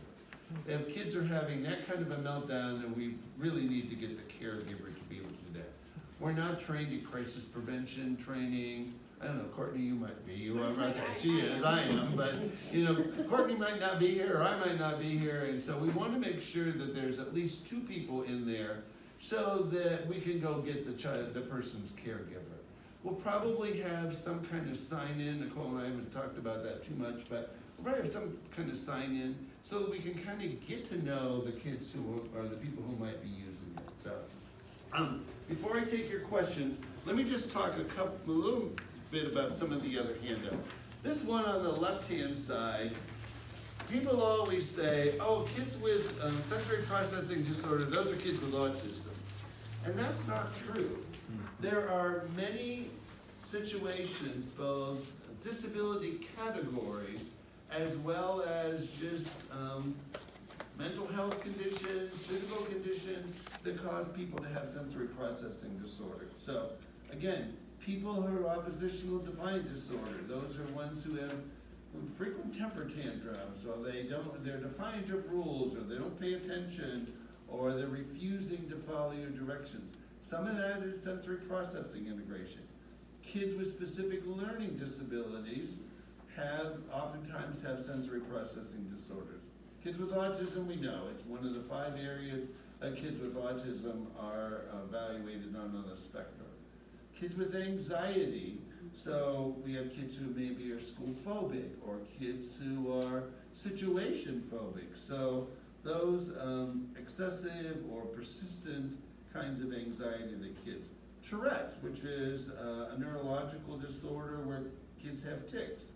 If kids are having that kind of a meltdown, then we really need to get the caregiver to be able to do that. We're not trained in crisis prevention training. I don't know, Courtney, you might be. You are, okay, she is, I am, but, you know, Courtney might not be here, or I might not be here, and so we want to make sure that there's at least 2 people in there so that we can go get the person's caregiver. We'll probably have some kind of sign-in. Nicole and I haven't talked about that too much, but we'll probably have some kind of sign-in so that we can kind of get to know the kids who are the people who might be using it. So, before I take your questions, let me just talk a little bit about some of the other handouts. This one on the left-hand side, people always say, oh, kids with sensory processing disorder, those are kids with autism. And that's not true. There are many situations, both disability categories, as well as just mental health conditions, physical conditions that cause people to have sensory processing disorder. So again, people who are oppositional defiant disorder, those are ones who have frequent temper tantrums, or they're defiant of rules, or they don't pay attention, or they're refusing to follow your directions. Some of that is sensory processing integration. Kids with specific learning disabilities oftentimes have sensory processing disorders. Kids with autism, we know, it's one of the 5 areas that kids with autism are evaluated on the spectrum. Kids with anxiety, so we have kids who maybe are school phobic, or kids who are situation phobic. So those excessive or persistent kinds of anxiety in the kids. Tourette's, which is a neurological disorder where kids have tics.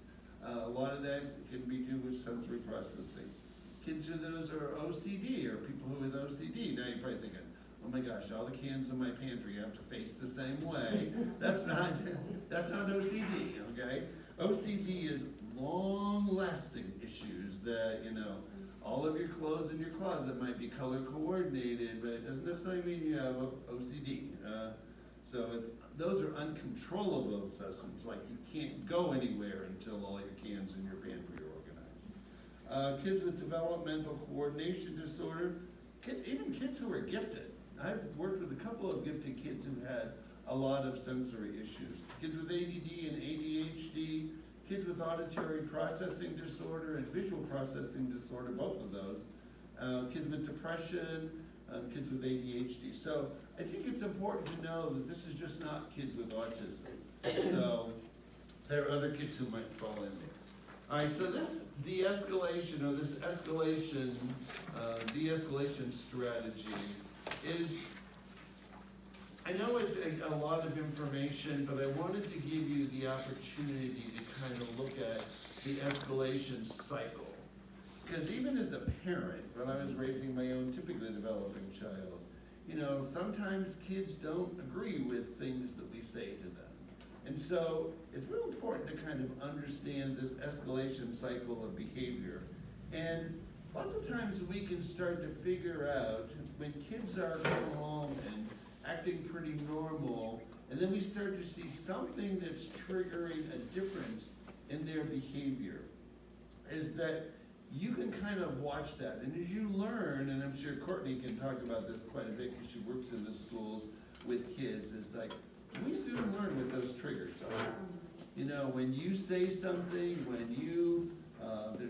A lot of that can be due with sensory processing. Kids who those are OCD, or people who with OCD. Now you're probably thinking, oh my gosh, all the cans in my pantry have to face the same way. That's not OCD, okay? OCD is long-lasting issues that, you know, all of your clothes in your closet might be color coordinated, but it doesn't necessarily mean you have OCD. Those are uncontrollable obsessions, like you can't go anywhere until all your cans in your pantry are organized. Kids with developmental coordination disorder, even kids who are gifted. I've worked with a couple of gifted kids who had a lot of sensory issues. Kids with ADD and ADHD, kids with auditory processing disorder and visual processing disorder, both of those. Kids with depression, kids with ADHD. So I think it's important to know that this is just not kids with autism. So there are other kids who might fall in there. All right, so this de-escalation, or this escalation, de-escalation strategies is, I know it's a lot of information, but I wanted to give you the opportunity to kind of look at the escalation cycle. Because even as a parent, when I was raising my own typically developing child, you know, sometimes kids don't agree with things that we say to them. And so it's real important to kind of understand this escalation cycle of behavior. And lots of times we can start to figure out when kids are calm and acting pretty normal, and then we start to see something that's triggering a difference in their behavior, is that you can kind of watch that. And as you learn, and I'm sure Courtney can talk about this quite a bit because she works in the schools with kids, is like, we soon learn what those triggers are. You know, when you say something, when you, the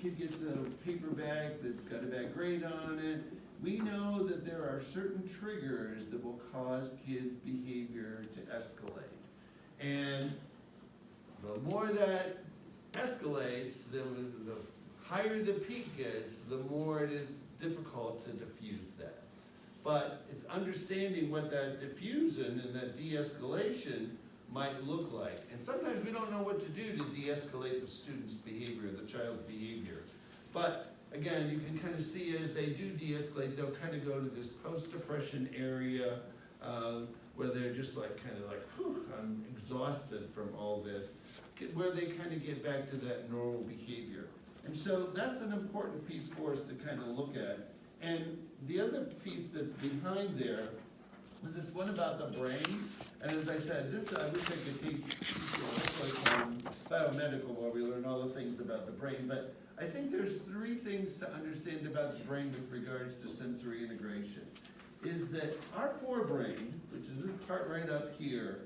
kid gets a paper bag that's got a bad grade on it, we know that there are certain triggers that will cause kids' behavior to escalate. And the more that escalates, the higher the peak gets, the more it is difficult to diffuse that. But it's understanding what that diffusion and that de-escalation might look like. And sometimes we don't know what to do to de-escalate the student's behavior, the child's behavior. But again, you can kind of see as they do de-escalate, they'll kind of go to this post-depression area where they're just like, kind of like, whew, I'm exhausted from all this, where they kind of get back to that normal behavior. And so that's an important piece for us to kind of look at. And the other piece that's behind there was this one about the brain. And as I said, this I wish I could teach biomedical where we learn all the things about the brain. But I think there's 3 things to understand about the brain with regards to sensory integration. Is that our forebrain, which is this part right up here,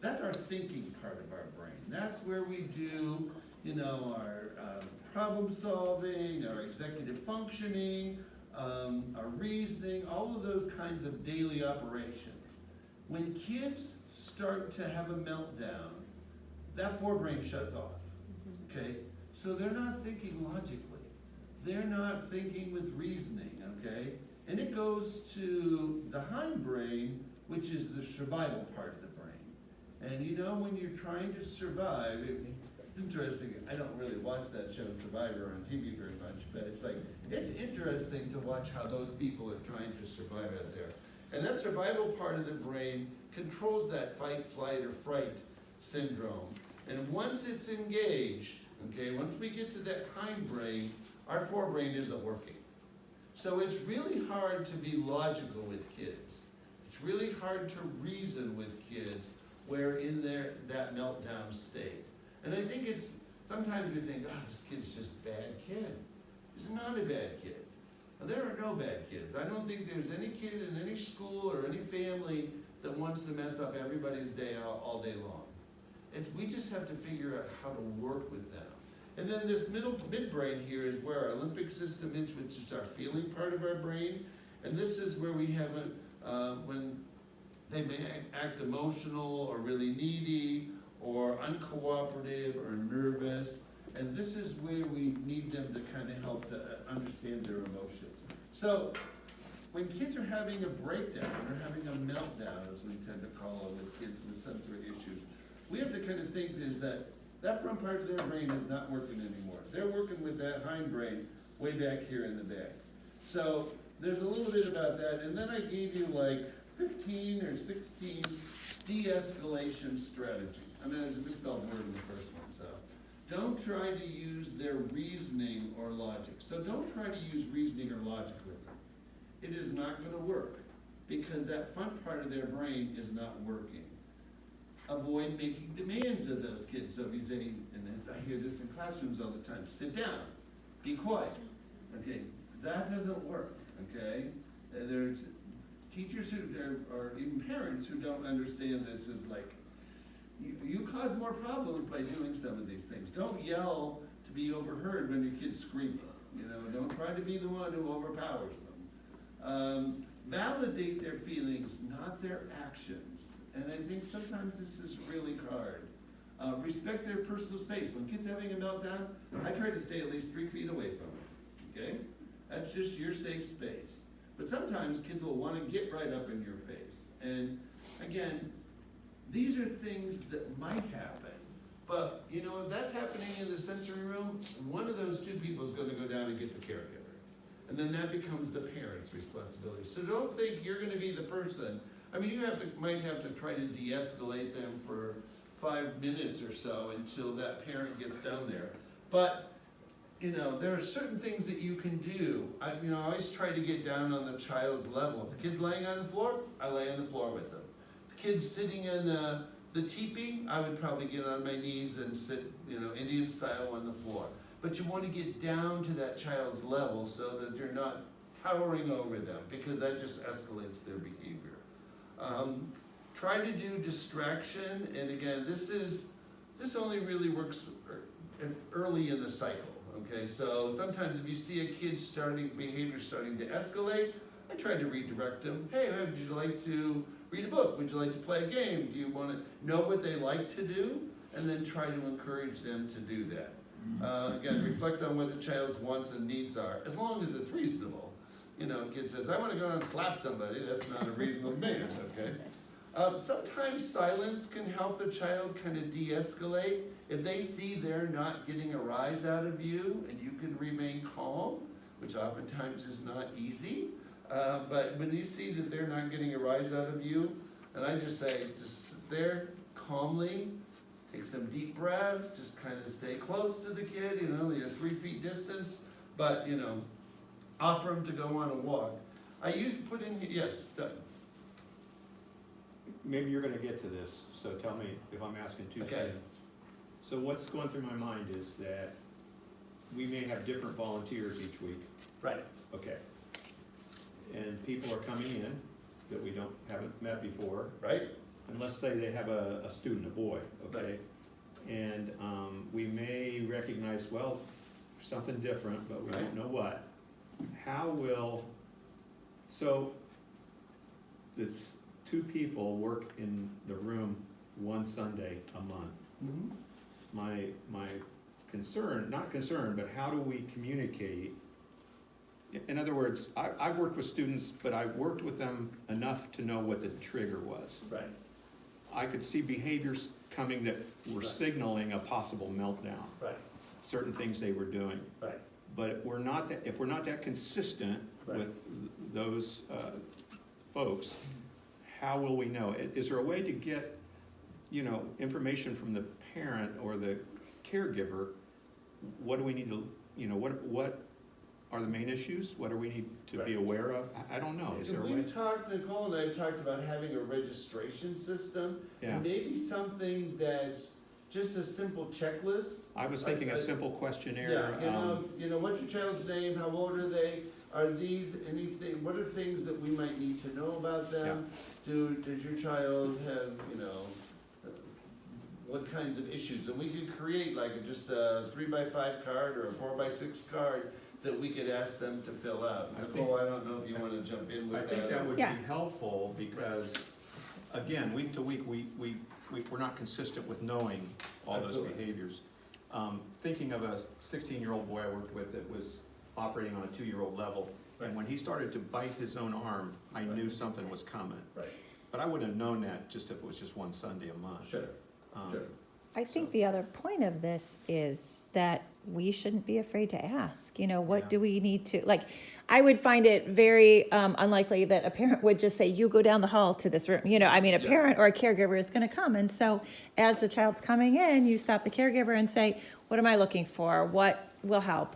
that's our thinking part of our brain. That's where we do, you know, our problem solving, our executive functioning, our reasoning, all of those kinds of daily operations. When kids start to have a meltdown, that forebrain shuts off, okay? So they're not thinking logically. They're not thinking with reasoning, okay? And it goes to the hindbrain, which is the survival part of the brain. And you know, when you're trying to survive, it's interesting, I don't really watch that show Survivor on TV very much, but it's like, it's interesting to watch how those people are trying to survive out there. And that survival part of the brain controls that fight, flight, or fright syndrome. And once it's engaged, okay, once we get to that hindbrain, our forebrain isn't working. So it's really hard to be logical with kids. It's really hard to reason with kids where in that meltdown state. And I think it's, sometimes we think, oh, this kid's just a bad kid. He's not a bad kid. Now, there are no bad kids. I don't think there's any kid in any school or any family that wants to mess up everybody's day all day long. We just have to figure out how to work with them. And then this midbrain here is where our limbic system is, which is our feeling part of our brain. And this is where we have when they may act emotional or really needy or uncooperative or nervous. And this is where we need them to kind of help to understand their emotions. So when kids are having a breakdown or having a meltdown, as we tend to call it with kids with sensory issues, we have to kind of think is that front part of their brain is not working anymore. They're working with that hindbrain way back here in the back. So there's a little bit about that. And then I gave you like 15 or 16 de-escalation strategies. I mean, there's a misspelled word in the first one, so. Don't try to use their reasoning or logic. So don't try to use reasoning or logic with them. It is not going to work because that front part of their brain is not working. Avoid making demands of those kids. So if you say, and I hear this in classrooms all the time, sit down, be quiet. Okay, that doesn't work, okay? There's teachers who or even parents who don't understand this is like, you cause more problems by doing some of these things. Don't yell to be overheard when your kid's screaming. You know, don't try to be the one who overpowers them. Validate their feelings, not their actions. And I think sometimes this is really hard. Respect their personal space. When kids having a meltdown, I try to stay at least 3 feet away from them, okay? That's just your safe space. But sometimes kids will want to get right up in your face. And again, these are things that might happen. But, you know, if that's happening in the sensory room, one of those 2 people is going to go down and get the caregiver. And then that becomes the parent's responsibility. So don't think you're going to be the person. I mean, you might have to try to de-escalate them for 5 minutes or so until that parent gets down there. But you know, there are certain things that you can do. I always try to get down on the child's level. If the kid's laying on the floor, I lay on the floor with them. If the kid's sitting in the teepee, I would probably get on my knees and sit, Indian style on the floor. But you want to get down to that child's level so that you're not towering over them, because that just escalates their behavior. Try to do distraction, and again, this only really works early in the cycle. Okay, so sometimes if you see a kid's behavior starting to escalate, I try to redirect them. Hey, would you like to read a book? Would you like to play a game? Do you want to know what they like to do? And then try to encourage them to do that. Again, reflect on what the child's wants and needs are, as long as it's reasonable. A kid says, I want to go out and slap somebody. That's not a reasonable demand, okay? Sometimes silence can help the child kind of de-escalate. If they see they're not getting a rise out of you and you can remain calm, which oftentimes is not easy, but when you see that they're not getting a rise out of you, and I just say, just sit there calmly, take some deep breaths, just kind of stay close to the kid, you're 3 feet distance, but, offer them to go on a walk. I used to put in, yes, Doug. Maybe you're gonna get to this, so tell me if I'm asking too soon. So what's going through my mind is that we may have different volunteers each week. Right. Okay. And people are coming in that we haven't met before. Right. And let's say they have a student, a boy, okay? Right. And we may recognize, well, something different, but we don't know what. So it's 2 people work in the room one Sunday a month. Mm-hmm. My concern, not concern, but how do we communicate? In other words, I've worked with students, but I worked with them enough to know what the trigger was. Right. I could see behaviors coming that were signaling a possible meltdown. Right. Certain things they were doing. Right. But if we're not that consistent with those folks, how will we know? Is there a way to get, information from the parent or the caregiver? What do we need to, what are the main issues? What do we need to be aware of? I don't know. Is there a way? Nicole and I have talked about having a registration system. Yeah. And maybe something that's just a simple checklist. I was thinking a simple questionnaire. Yeah, what's your child's name? How old are they? Are these anything? What are things that we might need to know about them? Yeah. Does your child have, what kinds of issues? And we could create like just a 3x5 card or a 4x6 card that we could ask them to fill out. Nicole, I don't know if you want to jump in with that. I think that would be helpful because, again, week to week, we're not consistent with knowing all those behaviors. Thinking of a 16-year-old boy I worked with that was operating on a 2-year-old level, and when he started to bite his own arm, I knew something was coming. Right. But I wouldn't have known that just if it was just one Sunday a month. Sure. Sure. I think the other point of this is that we shouldn't be afraid to ask, what do we need to, I would find it very unlikely that a parent would just say, you go down the hall to this room. A parent or a caregiver is going to come. And so as the child's coming in, you stop the caregiver and say, what am I looking for? What will help?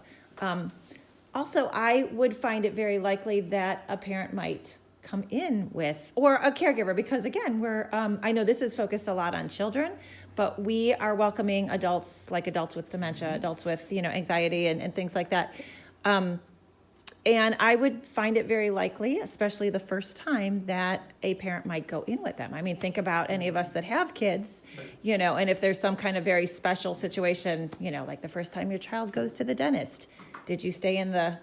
Also, I would find it very likely that a parent might come in with, or a caregiver, because again, I know this is focused a lot on children, but we are welcoming adults, like adults with dementia, adults with, anxiety and things like that. And I would find it very likely, especially the first time, that a parent might go in with them. I mean, think about any of us that have kids, and if there's some kind of very special situation, like the first time your child goes to the dentist, did you stay in the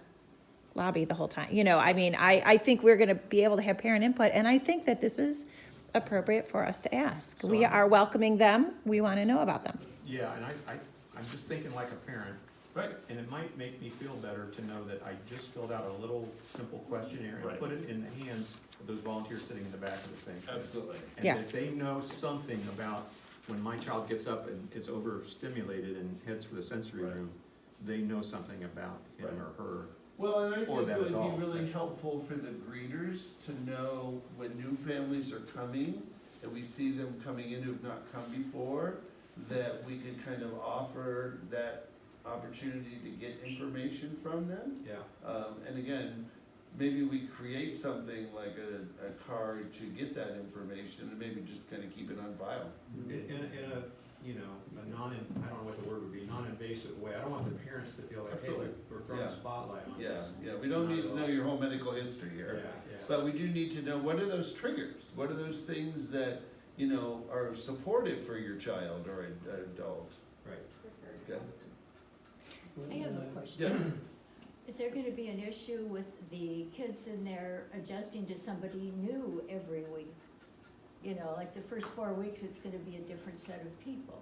lobby the whole time? I think we're going to be able to have parent input, and I think that this is appropriate for us to ask. We are welcoming them. We want to know about them. Yeah, and I'm just thinking like a parent. Right. And it might make me feel better to know that I just filled out a little simple questionnaire and put it in the hands of those volunteers sitting in the back of the thing. Absolutely. And that they know something about when my child gets up and is overstimulated and heads for the sensory room, they know something about him or her. Well, and I think it would be really helpful for the greeters to know when new families are coming, and we see them coming in who've not come before, that we could kind of offer that opportunity to get information from them. Yeah. And again, maybe we create something like a card to get that information and maybe just kind of keep it on file. In a, you know, a I don't know what the word would be, non-invasive way. I don't want the parents to feel like, hey, Absolutely. we're throwing a Yeah. spotlight on Yeah, this. yeah, we don't need to know your whole medical history Yeah, here. yeah. But we do need to know, what are those triggers? What are those things that, you know, are supportive for your child or an adult? Right. Okay? I have a question. Yeah. Is there gonna be an issue with the kids in there adjusting to somebody new every week? You know, like the first 4 weeks, it's gonna be a different set of people.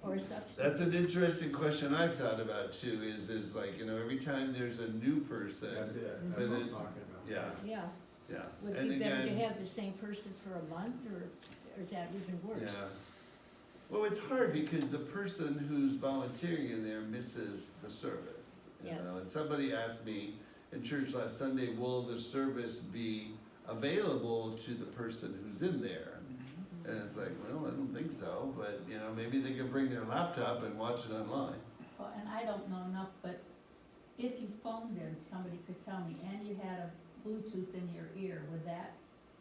Or substance. That's an interesting question I've thought about too, is like, you know, every time there's a new person. That's it. That's But what I'm then- talking about. Yeah, Yeah, yeah. would it And be better to again, have the same person for a month, or is that even worse? yeah. Well, it's hard because the person who's volunteering in there misses the service, you Yes. know? And somebody asked me in church last Sunday, will the service be available to the person who's in there? And it's like, well, I don't think so, but, you know, maybe they could bring their laptop and watch it online. Well, and I don't know enough, but if you phoned in, somebody could tell me, and you had a Bluetooth in your ear, would that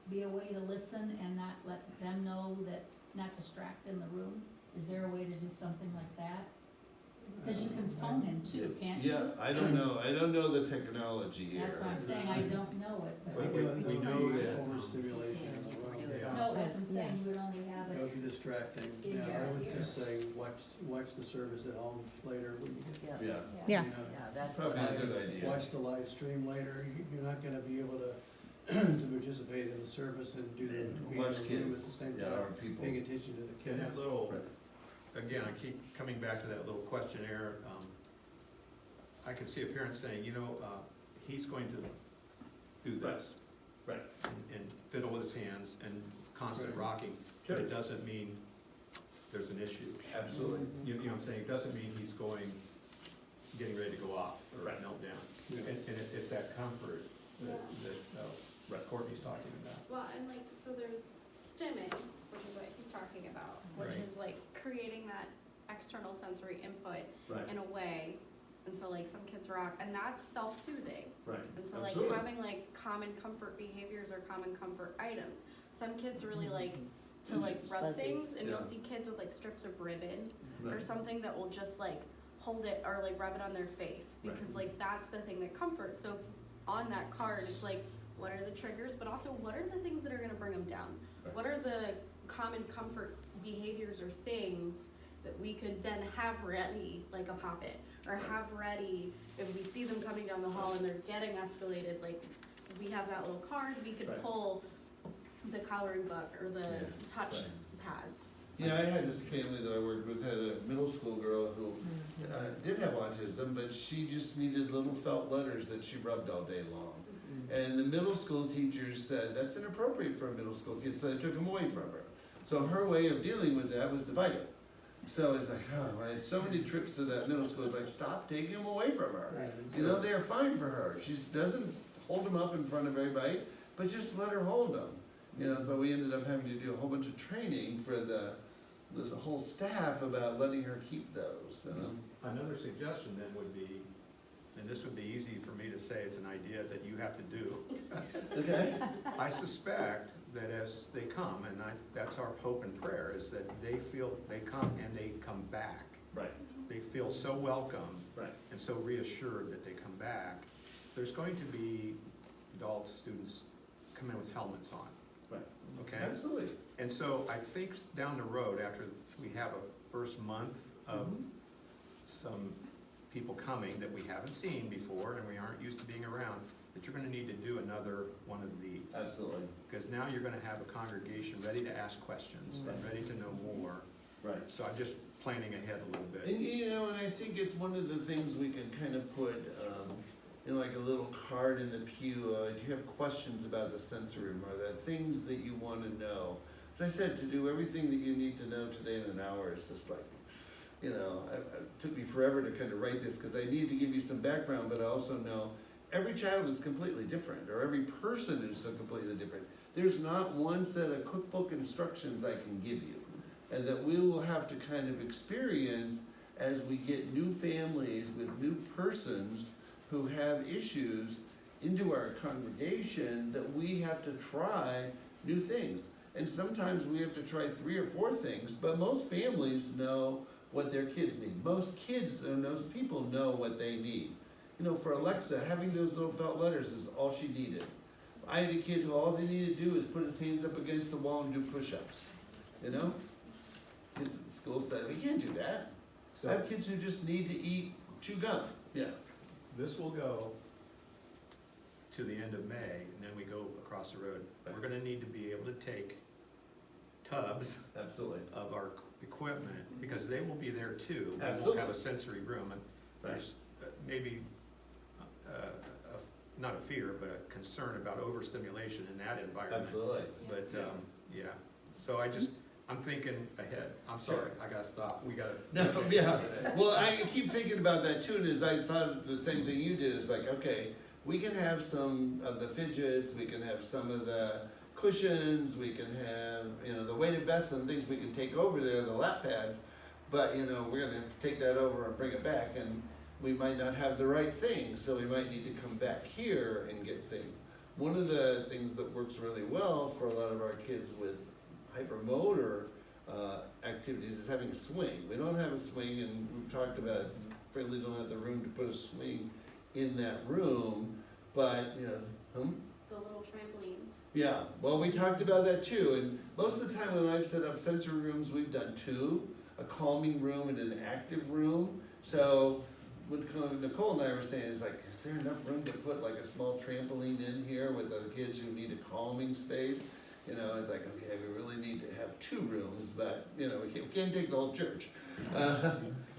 be a way to listen and not let them know that, not distract in the room? Is there a way to do something like that? Because you can phone in too, can't you? Yeah, I don't know the technology here. That's what I'm saying, I don't know it, We but, know that, overstimulation as well. Yeah. no, that's what I'm saying, you would only have That it, would be distracting. In Yeah, your I would ear. just say, watch the service at home later when you get. Yeah, Yeah. you know, that's. probably a good idea. Watch the live stream later. You're not gonna be able to, to participate in the service and do, And be in watch the room at kids, the same yeah, time, or people. paying attention to the And that kids. little, again, I keep coming back to that little questionnaire. I can see a parent saying, you know, he's going to do this. Right. And fiddle with his hands and constant Right. rocking, but it doesn't mean there's an issue. Absolutely. You know what I'm saying? It doesn't mean he's getting ready to go off or Right. melt down. Yeah. And it's that comfort that, Right. Courtney's talking about. Well, and like, so there's stimming, which is what he's talking about, which Right. is like creating that external sensory input Right, in a way. And so like some kids rock, and that's self-soothing. right. And so like Absolutely. having like common comfort behaviors or common comfort items. Some kids really like to like rub Fuzzies. things, and you'll Yeah. see kids with like strips of ribbon or Right. something that will just like hold it or like rub it on their face, Right. because like that's the thing that comforts. So on that card, it's like, what are the triggers, but also what are the things that are gonna bring them down? Right. What are the common comfort behaviors or things that we could then have ready, like a pop-it, or Right. have ready if we see them coming down the hall and they're getting escalated, like, we have that little card, we could Right. pull the coloring book or the Yeah, touch right. pads. Yeah, I had this family that I worked with, had a middle school girl who did have autism, but she just needed little felt letters that she rubbed all day long. And the middle school teachers said, that's inappropriate for a middle school kid, so they took them away from her. So her way of dealing with that was to bite them. So it's like, oh, I had so many trips to that middle school, it's like, stop taking them away from her. Right. You know, they're fine for her. She doesn't hold them up in front of everybody, but just let her hold them. You know, so we ended up having to do a whole bunch of training for the whole staff about letting her keep those, you know? Another suggestion then would be, and this would be easy for me to say, it's an idea that you have to do. Okay? I suspect that as they come, and that's our hope and prayer, is that they feel, they come and they come back. Right, They feel so welcome right. and so reassured that they come back. There's going to be adult students come in with helmets on. Right. Okay? Absolutely. And so I think down the road, after we have a first month of Mhm. some people coming that we haven't seen before and we aren't used to being around, that you're gonna need to do another one of these. Absolutely. Because now you're gonna have a congregation ready to ask questions and ready to know more. Right. So I'm just planning ahead a little bit. And you know, and I think it's one of the things we can kind of put, in like a little card in the pew, do you have questions about the sensory room, or the things that you wanna know? As I said, to do everything that you need to know today in an hour is just like, you know, it took me forever to kind of write this, cause I need to give you some background, but I also know every child is completely different, or every person is so completely different. There's not one set of cookbook instructions I can give you, and that we will have to kind of experience as we get new families with new persons who have issues into our congregation, that we have to try new things. And sometimes we have to try 3 or 4 things, but most families know what their kids need. Most kids and most people know what they need. You know, for Alexa, having those little felt letters is all she needed. I had a kid who all he needed to do is put his hands up against the wall and do push-ups, you know? Kids at school said, we can't do that. I So have kids who just need to chew gum, yeah. this will go to the end of May, and then we go across the road. We're gonna need to be able to take tubs Absolutely. of our equipment, because they will be there too. We won't Absolutely. have a sensory room, and there's maybe, not a fear, but a concern about overstimulation in that environment. Absolutely. But, yeah, so I'm thinking ahead. I'm sorry, I gotta stop. We gotta. No, yeah, well, I keep thinking about that too, and as I thought the same thing you did, is like, okay, we can have some of the fidgets, we can have some of the cushions, we can have, you know, the weighted vests and things we can take over there, the lap pads, but, you know, we're gonna have to take that over and bring it back, and we might not have the right things, so we might need to come back here and get things. One of the things that works really well for a lot of our kids with hypermotor activities is having a swing. We don't have a swing, and we've talked about, really don't have the room to put a swing in that room, but, you know, The little trampolines. yeah, well, we talked about that too, and most of the time when I've set up sensory rooms, we've done 2, a calming room and an active room. So what Nicole and I were saying is like, is there enough room to put like a small trampoline in here with the kids who need a calming space? You know, it's like, okay, we really need to have 2 rooms, but, you know, we can't take the whole church.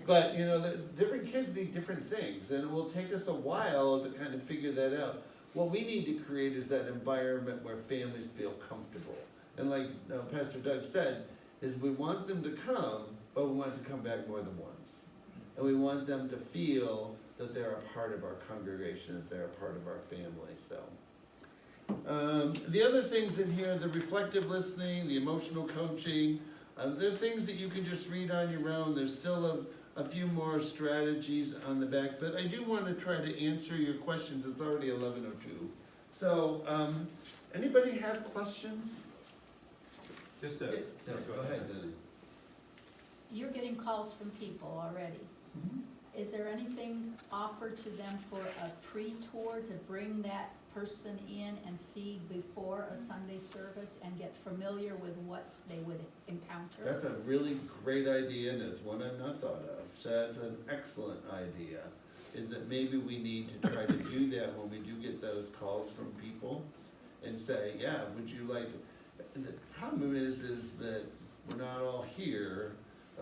But, you know, the different kids need different things, and it will take us a while to kind of figure that out. What we need to create is that environment where families feel comfortable. And like Pastor Doug said, is we want them to come, but we want them to come back more than once. And we want them to feel that they're a part of our congregation, that they're a part of our family, so. The other things in here, the reflective listening, the emotional coaching, they're things that you can just read on your own. There's still a few more strategies on the back, but I do want to try to answer your questions. It's already 11:02. So, anybody have questions? Just Yeah, go go ahead, Denny. You're getting calls from people already. Is there anything offered to them for a pre-tour to bring that person in and see before a Sunday service and get familiar with what they would encounter? That's a really great idea, and it's one I've not thought of. So that's an excellent idea, is that maybe we need to try to do that when we do get those calls from people and say, yeah, would you like to? And the problem is that we're not all here,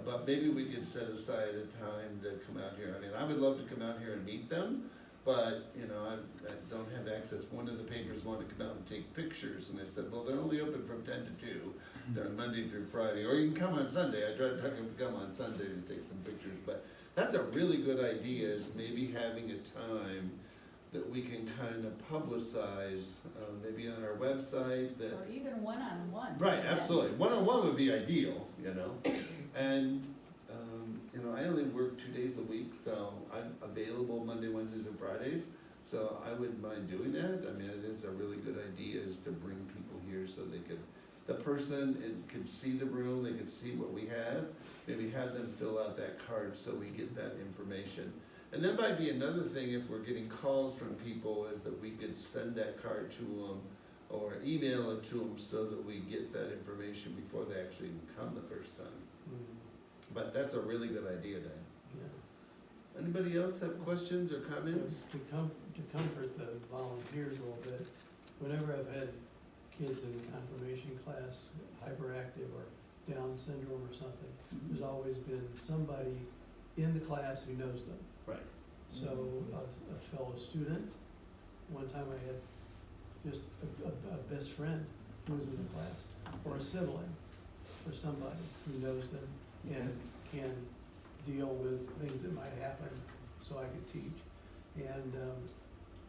but maybe we could set aside a time to come out here. I mean, I would love to come out here and meet them, but, you know, I don't have access. One of the papers wanted to come out and take pictures, and I said, well, they're only open from 10 to 2, they're Monday through Friday, or you can come on Sunday. I tried to tell them to come on Sunday and take some pictures, but that's a really good idea, is maybe having a time that we can kind of publicize, maybe on our website, that Or even one-on-one. right, absolutely. One-on-one would be ideal, you know? And, you know, I only work 2 days a week, so I'm available Monday, Wednesdays, and Fridays. So I wouldn't mind doing that. I mean, it's a really good idea, is to bring people here so they could, the person could see the room, they could see what we have. Maybe have them fill out that card so we get that information. And then might be another thing, if we're getting calls from people, is that we could send that card to them or email it to them so that we get that information before they actually even come the first time. But that's a really good idea, Dan. Yeah. Anybody else have questions or comments? To comfort the volunteers a little bit, whenever I've had kids in confirmation class, hyperactive or Down syndrome or something, there's always been somebody in the class who knows them. Right. So a fellow student, one time I had just a best friend who was in the class, or a sibling, or somebody who knows them and can deal with things that might happen, so I could teach. And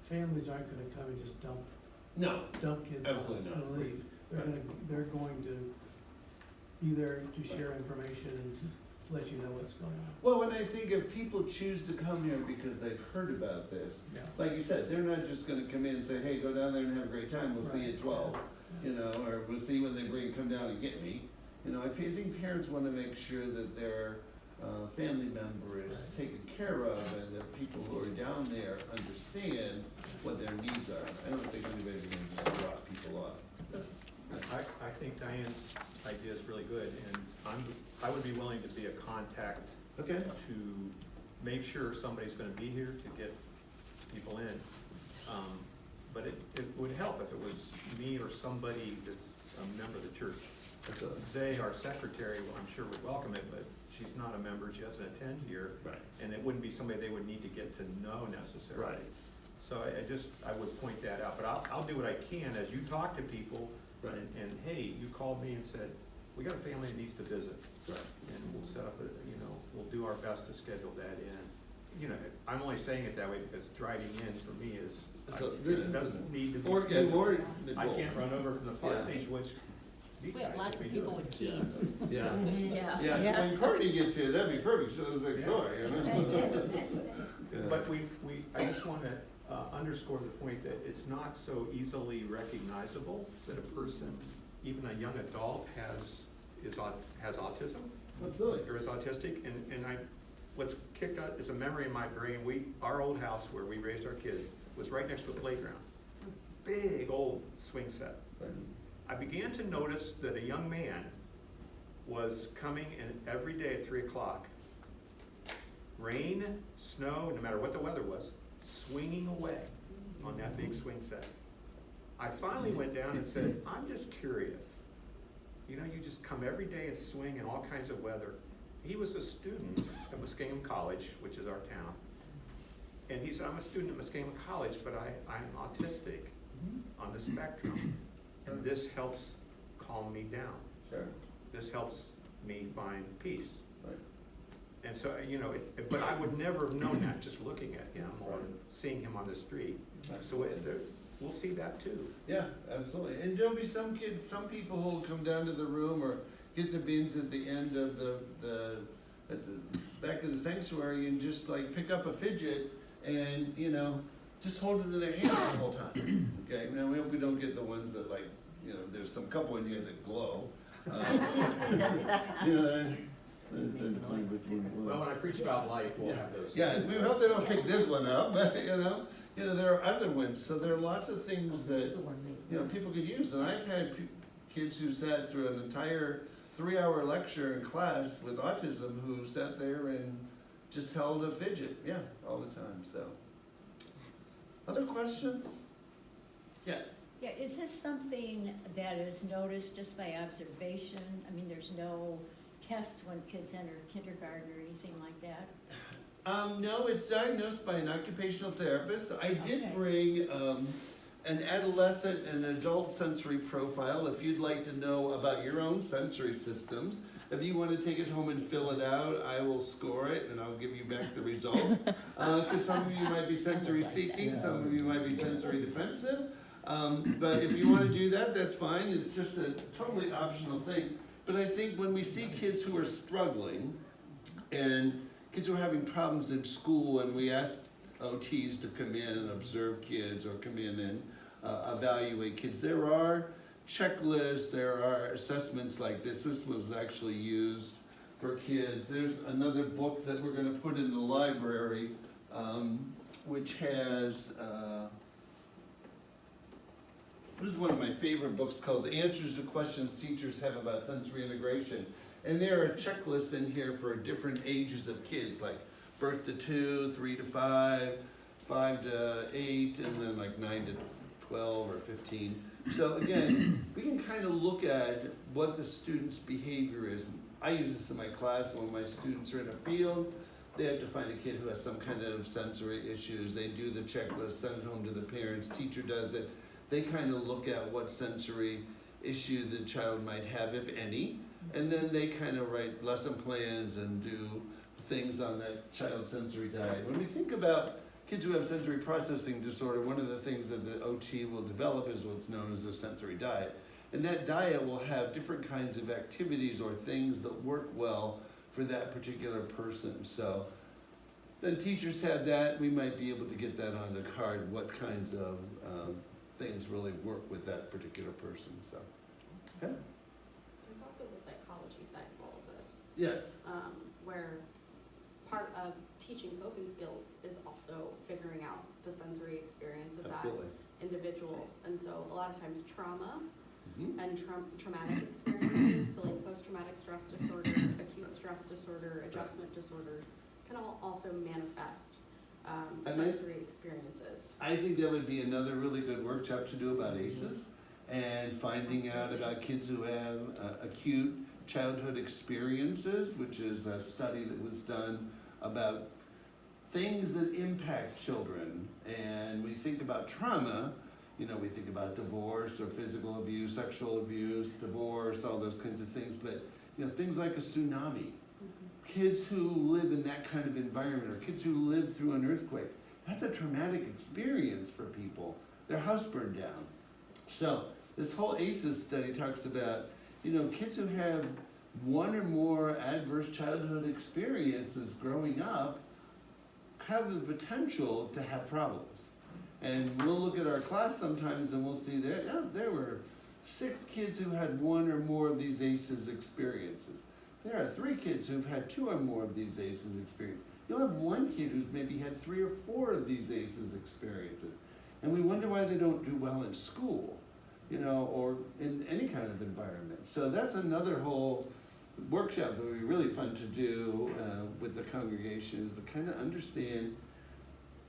families aren't gonna come and just dump kids on us Absolutely and not. leave. They're going to be there to share information and to let you know what's going on. Well, when I think if people choose to come here because they've heard about this, Yeah. like you said, they're not just gonna come in and say, hey, go down there and have a great time, we'll see you at 12. You know, or we'll see when they come down and get me. You know, I think parents wanna make sure that their family member is taken care of and that people who are down there understand what their needs are. I don't think anybody's gonna just drop people off. I think Diane's idea is really good, and I would be willing to be a contact Okay. to make sure somebody's gonna be here to get people in. But it would help if it was me or somebody that's a member of the church. Zay, our secretary, well, I'm sure would welcome it, but she's not a member, she doesn't attend here. Right. And it wouldn't be somebody they would need to get to know necessarily. Right. So I would point that out, but I'll do what I can as you talk to people. Right. And hey, you called me and said, we got a family that needs to visit. Right. And we'll set up we'll do our best to schedule that in. You know, I'm only saying it that way because driving in for me is, it doesn't need to be scheduled. I can't run over from the fire Yeah. station, which these We guys have lots could of be people doing. with keys. Yeah. Yeah. Yeah, when Courtney gets here, that'd be perfect, so is next door, you know? Yeah. But I just wanna underscore the point that it's not so easily recognizable that a person, even a young adult, has autism. Absolutely. Or is autistic, and what's kicked out is a memory in my brain. Our old house where we raised our kids was right next to a playground. Big old swing set. I began to notice that a young man was coming in every day at 3 o'clock. Rain, snow, no matter what the weather was, swinging away on that big swing set. I finally went down and said, I'm just curious. You know, you just come every day and swing in all kinds of weather. He was a student at Muskingum College, which is our town. And he said, I'm a student at Muskingum College, but I'm autistic on the spectrum. And this helps calm me down. Sure. This helps me find peace. Right. And so, but I would never have known that just looking at him or Right. seeing him on the street. So we'll see that too. Yeah, absolutely. And there'll be some people who'll come down to the room or get the bins at the end of at the back of the sanctuary and just like pick up a fidget and, just hold it in their hand the whole time. Okay, now we hope we don't get the ones that like, there's some couple in here that glow. It's hard to find which one glows. Well, when I preach about light, we'll have those. Yeah, we hope they don't pick this one up, but there are other ones. So there are lots of things that people could use. And I've had kids who sat through an entire 3-hour lecture in class with autism who sat there and just held a fidget, all the time. So, other questions? Yes. Yeah, is this something that is noticed just by observation? I mean, there's no test when kids enter kindergarten or anything like that? No, it's diagnosed by an occupational therapist. I did Okay. bring an adolescent and adult sensory profile if you'd like to know about your own sensory systems. If you want to take it home and fill it out, I will score it and I'll give you back the results. Because some of you might be sensory seeking, some of you might be sensory defensive. But if you want to do that, that's fine. It's just a totally optional thing. But I think when we see kids who are struggling and kids who are having problems in school and we ask OTs to come in and observe kids or come in and evaluate kids, there are checklists, there are assessments like this. This was actually used for kids. There's another book that we're going to put in the library which has... this is one of my favorite books called Answers to Questions Teachers Have About Sensory Integration. And there are checklists in here for different ages of kids, like birth to 2, 3 to 5, 5 to 8, and then like 9 to 12 or 15. So again, we can kind of look at what the student's behavior is. I use this in my class when my students are in a field. They have to find a kid who has some kind of sensory issues. They do the checklist, send it home to the parents, teacher does it. They kind of look at what sensory issue the child might have, if any, and then they kind of write lesson plans and do things on that child's sensory diet. When we think about kids who have sensory processing disorder, one of the things that the OT will develop is what's known as a sensory diet. And that diet will have different kinds of activities or things that work well for that particular person. So then teachers have that, we might be able to get that on the card, what kinds of things really work with that particular person, so. Okay? There's also the psychology side of all of this, Yes, where part of teaching coping skills is also figuring out the sensory experience of absolutely. that individual. And so a lot of times trauma Mhm. and traumatic experiences, so like post-traumatic stress disorder, acute stress disorder, adjustment disorders, can all also manifest And sensory experiences. I think that would be another really good workshop to do about ACEs and finding out about kids who have acute childhood experiences, which is a study that was done about things that impact children. And we think about trauma, you know, we think about divorce or physical abuse, sexual abuse, divorce, all those kinds of things. But, you know, things like a tsunami, kids who live in that kind of environment, or kids who live through an earthquake, that's a traumatic experience for people. Their house burned down. So this whole ACEs study talks about, you know, kids who have one or more adverse childhood experiences growing up have the potential to have problems. And we'll look at our class sometimes and we'll see there were 6 kids who had one or more of these ACEs experiences. There are 3 kids who've had 2 or more of these ACEs experiences. You'll have 1 kid who's maybe had 3 or 4 of these ACEs experiences. And we wonder why they don't do well in school, you know, or in any kind of environment. So that's another whole workshop that would be really fun to do with the congregation, is to kind of understand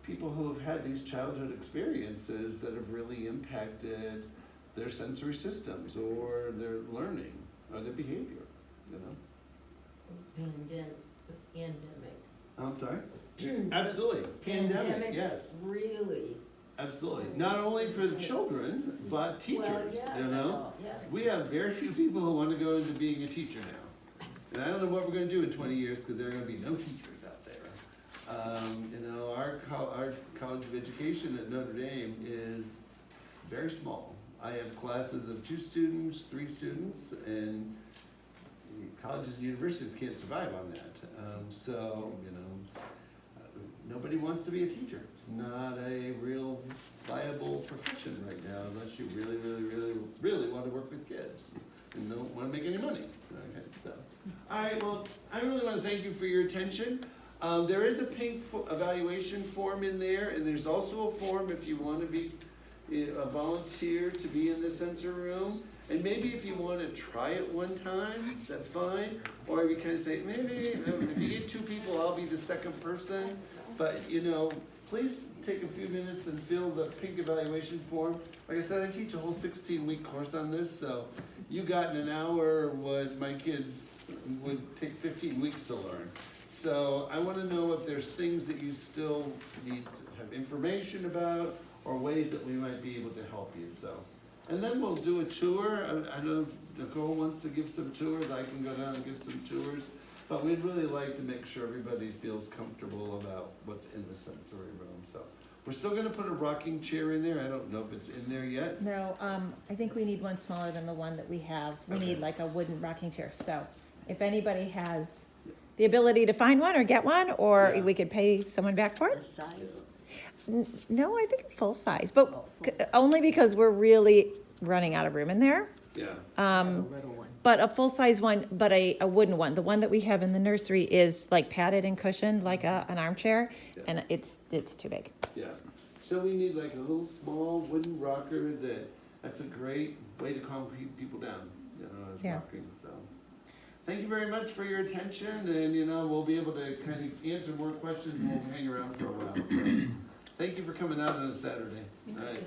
people who have had these childhood experiences that have really impacted their sensory systems or their learning or their behavior, you know? Pandemic. I'm sorry? Absolutely. Pandemic, yes. Really. Absolutely. Not only for the children, but teachers, Well, yeah, you know? yeah. We have very few people who want to go into being a teacher now. And I don't know what we're going to do in 20 years, because there are going to be no teachers out there. You know, our College of Education at Notre Dame is very small. I have classes of 2 students, 3 students, and colleges and universities can't survive on that. So, you know, nobody wants to be a teacher. It's not a real viable profession right now unless you really, really, really, really want to work with kids and don't want to make any money. Okay, so. All right, well, I really want to thank you for your attention. There is a pink evaluation form in there, and there's also a form if you want to be a volunteer to be in the sensor room. And maybe if you want to try it one time, that's fine. Or you kind of say, maybe if you get 2 people, I'll be the second person. But, you know, please take a few minutes and fill the pink evaluation form. Like I said, I teach a whole 16-week course on this, so you got in an hour what my kids would take 15 weeks to learn. So I want to know if there's things that you still need to have information about, or ways that we might be able to help you, so. And then we'll do a tour. I know if Nicole wants to give some tours, I can go down and give some tours. But we'd really like to make sure everybody feels comfortable about what's in the sensory room, so. We're still gonna put a rocking chair in there. I don't know if it's in there yet. No, I think we need one smaller than the one that we have. We Okay. need like a wooden rocking chair. So if anybody has the ability to find one or get one, or Yeah. we could pay someone back for The it. size. No, I think full size, but Oh, full size. only because we're really running out of room in there. Yeah. A little one. But a full-size one, but a wooden one. The one that we have in the nursery is like padded and cushioned, like an armchair, Yeah. and it's too big. Yeah. So we need like a little small wooden rocker that's a great way to calm people down, you know, as Yeah. rocking, so. Thank you very much for your attention, and, you know, we'll be able to kind of answer more questions, and we'll hang around for a while, so. Thank you for coming out on a Saturday. All right.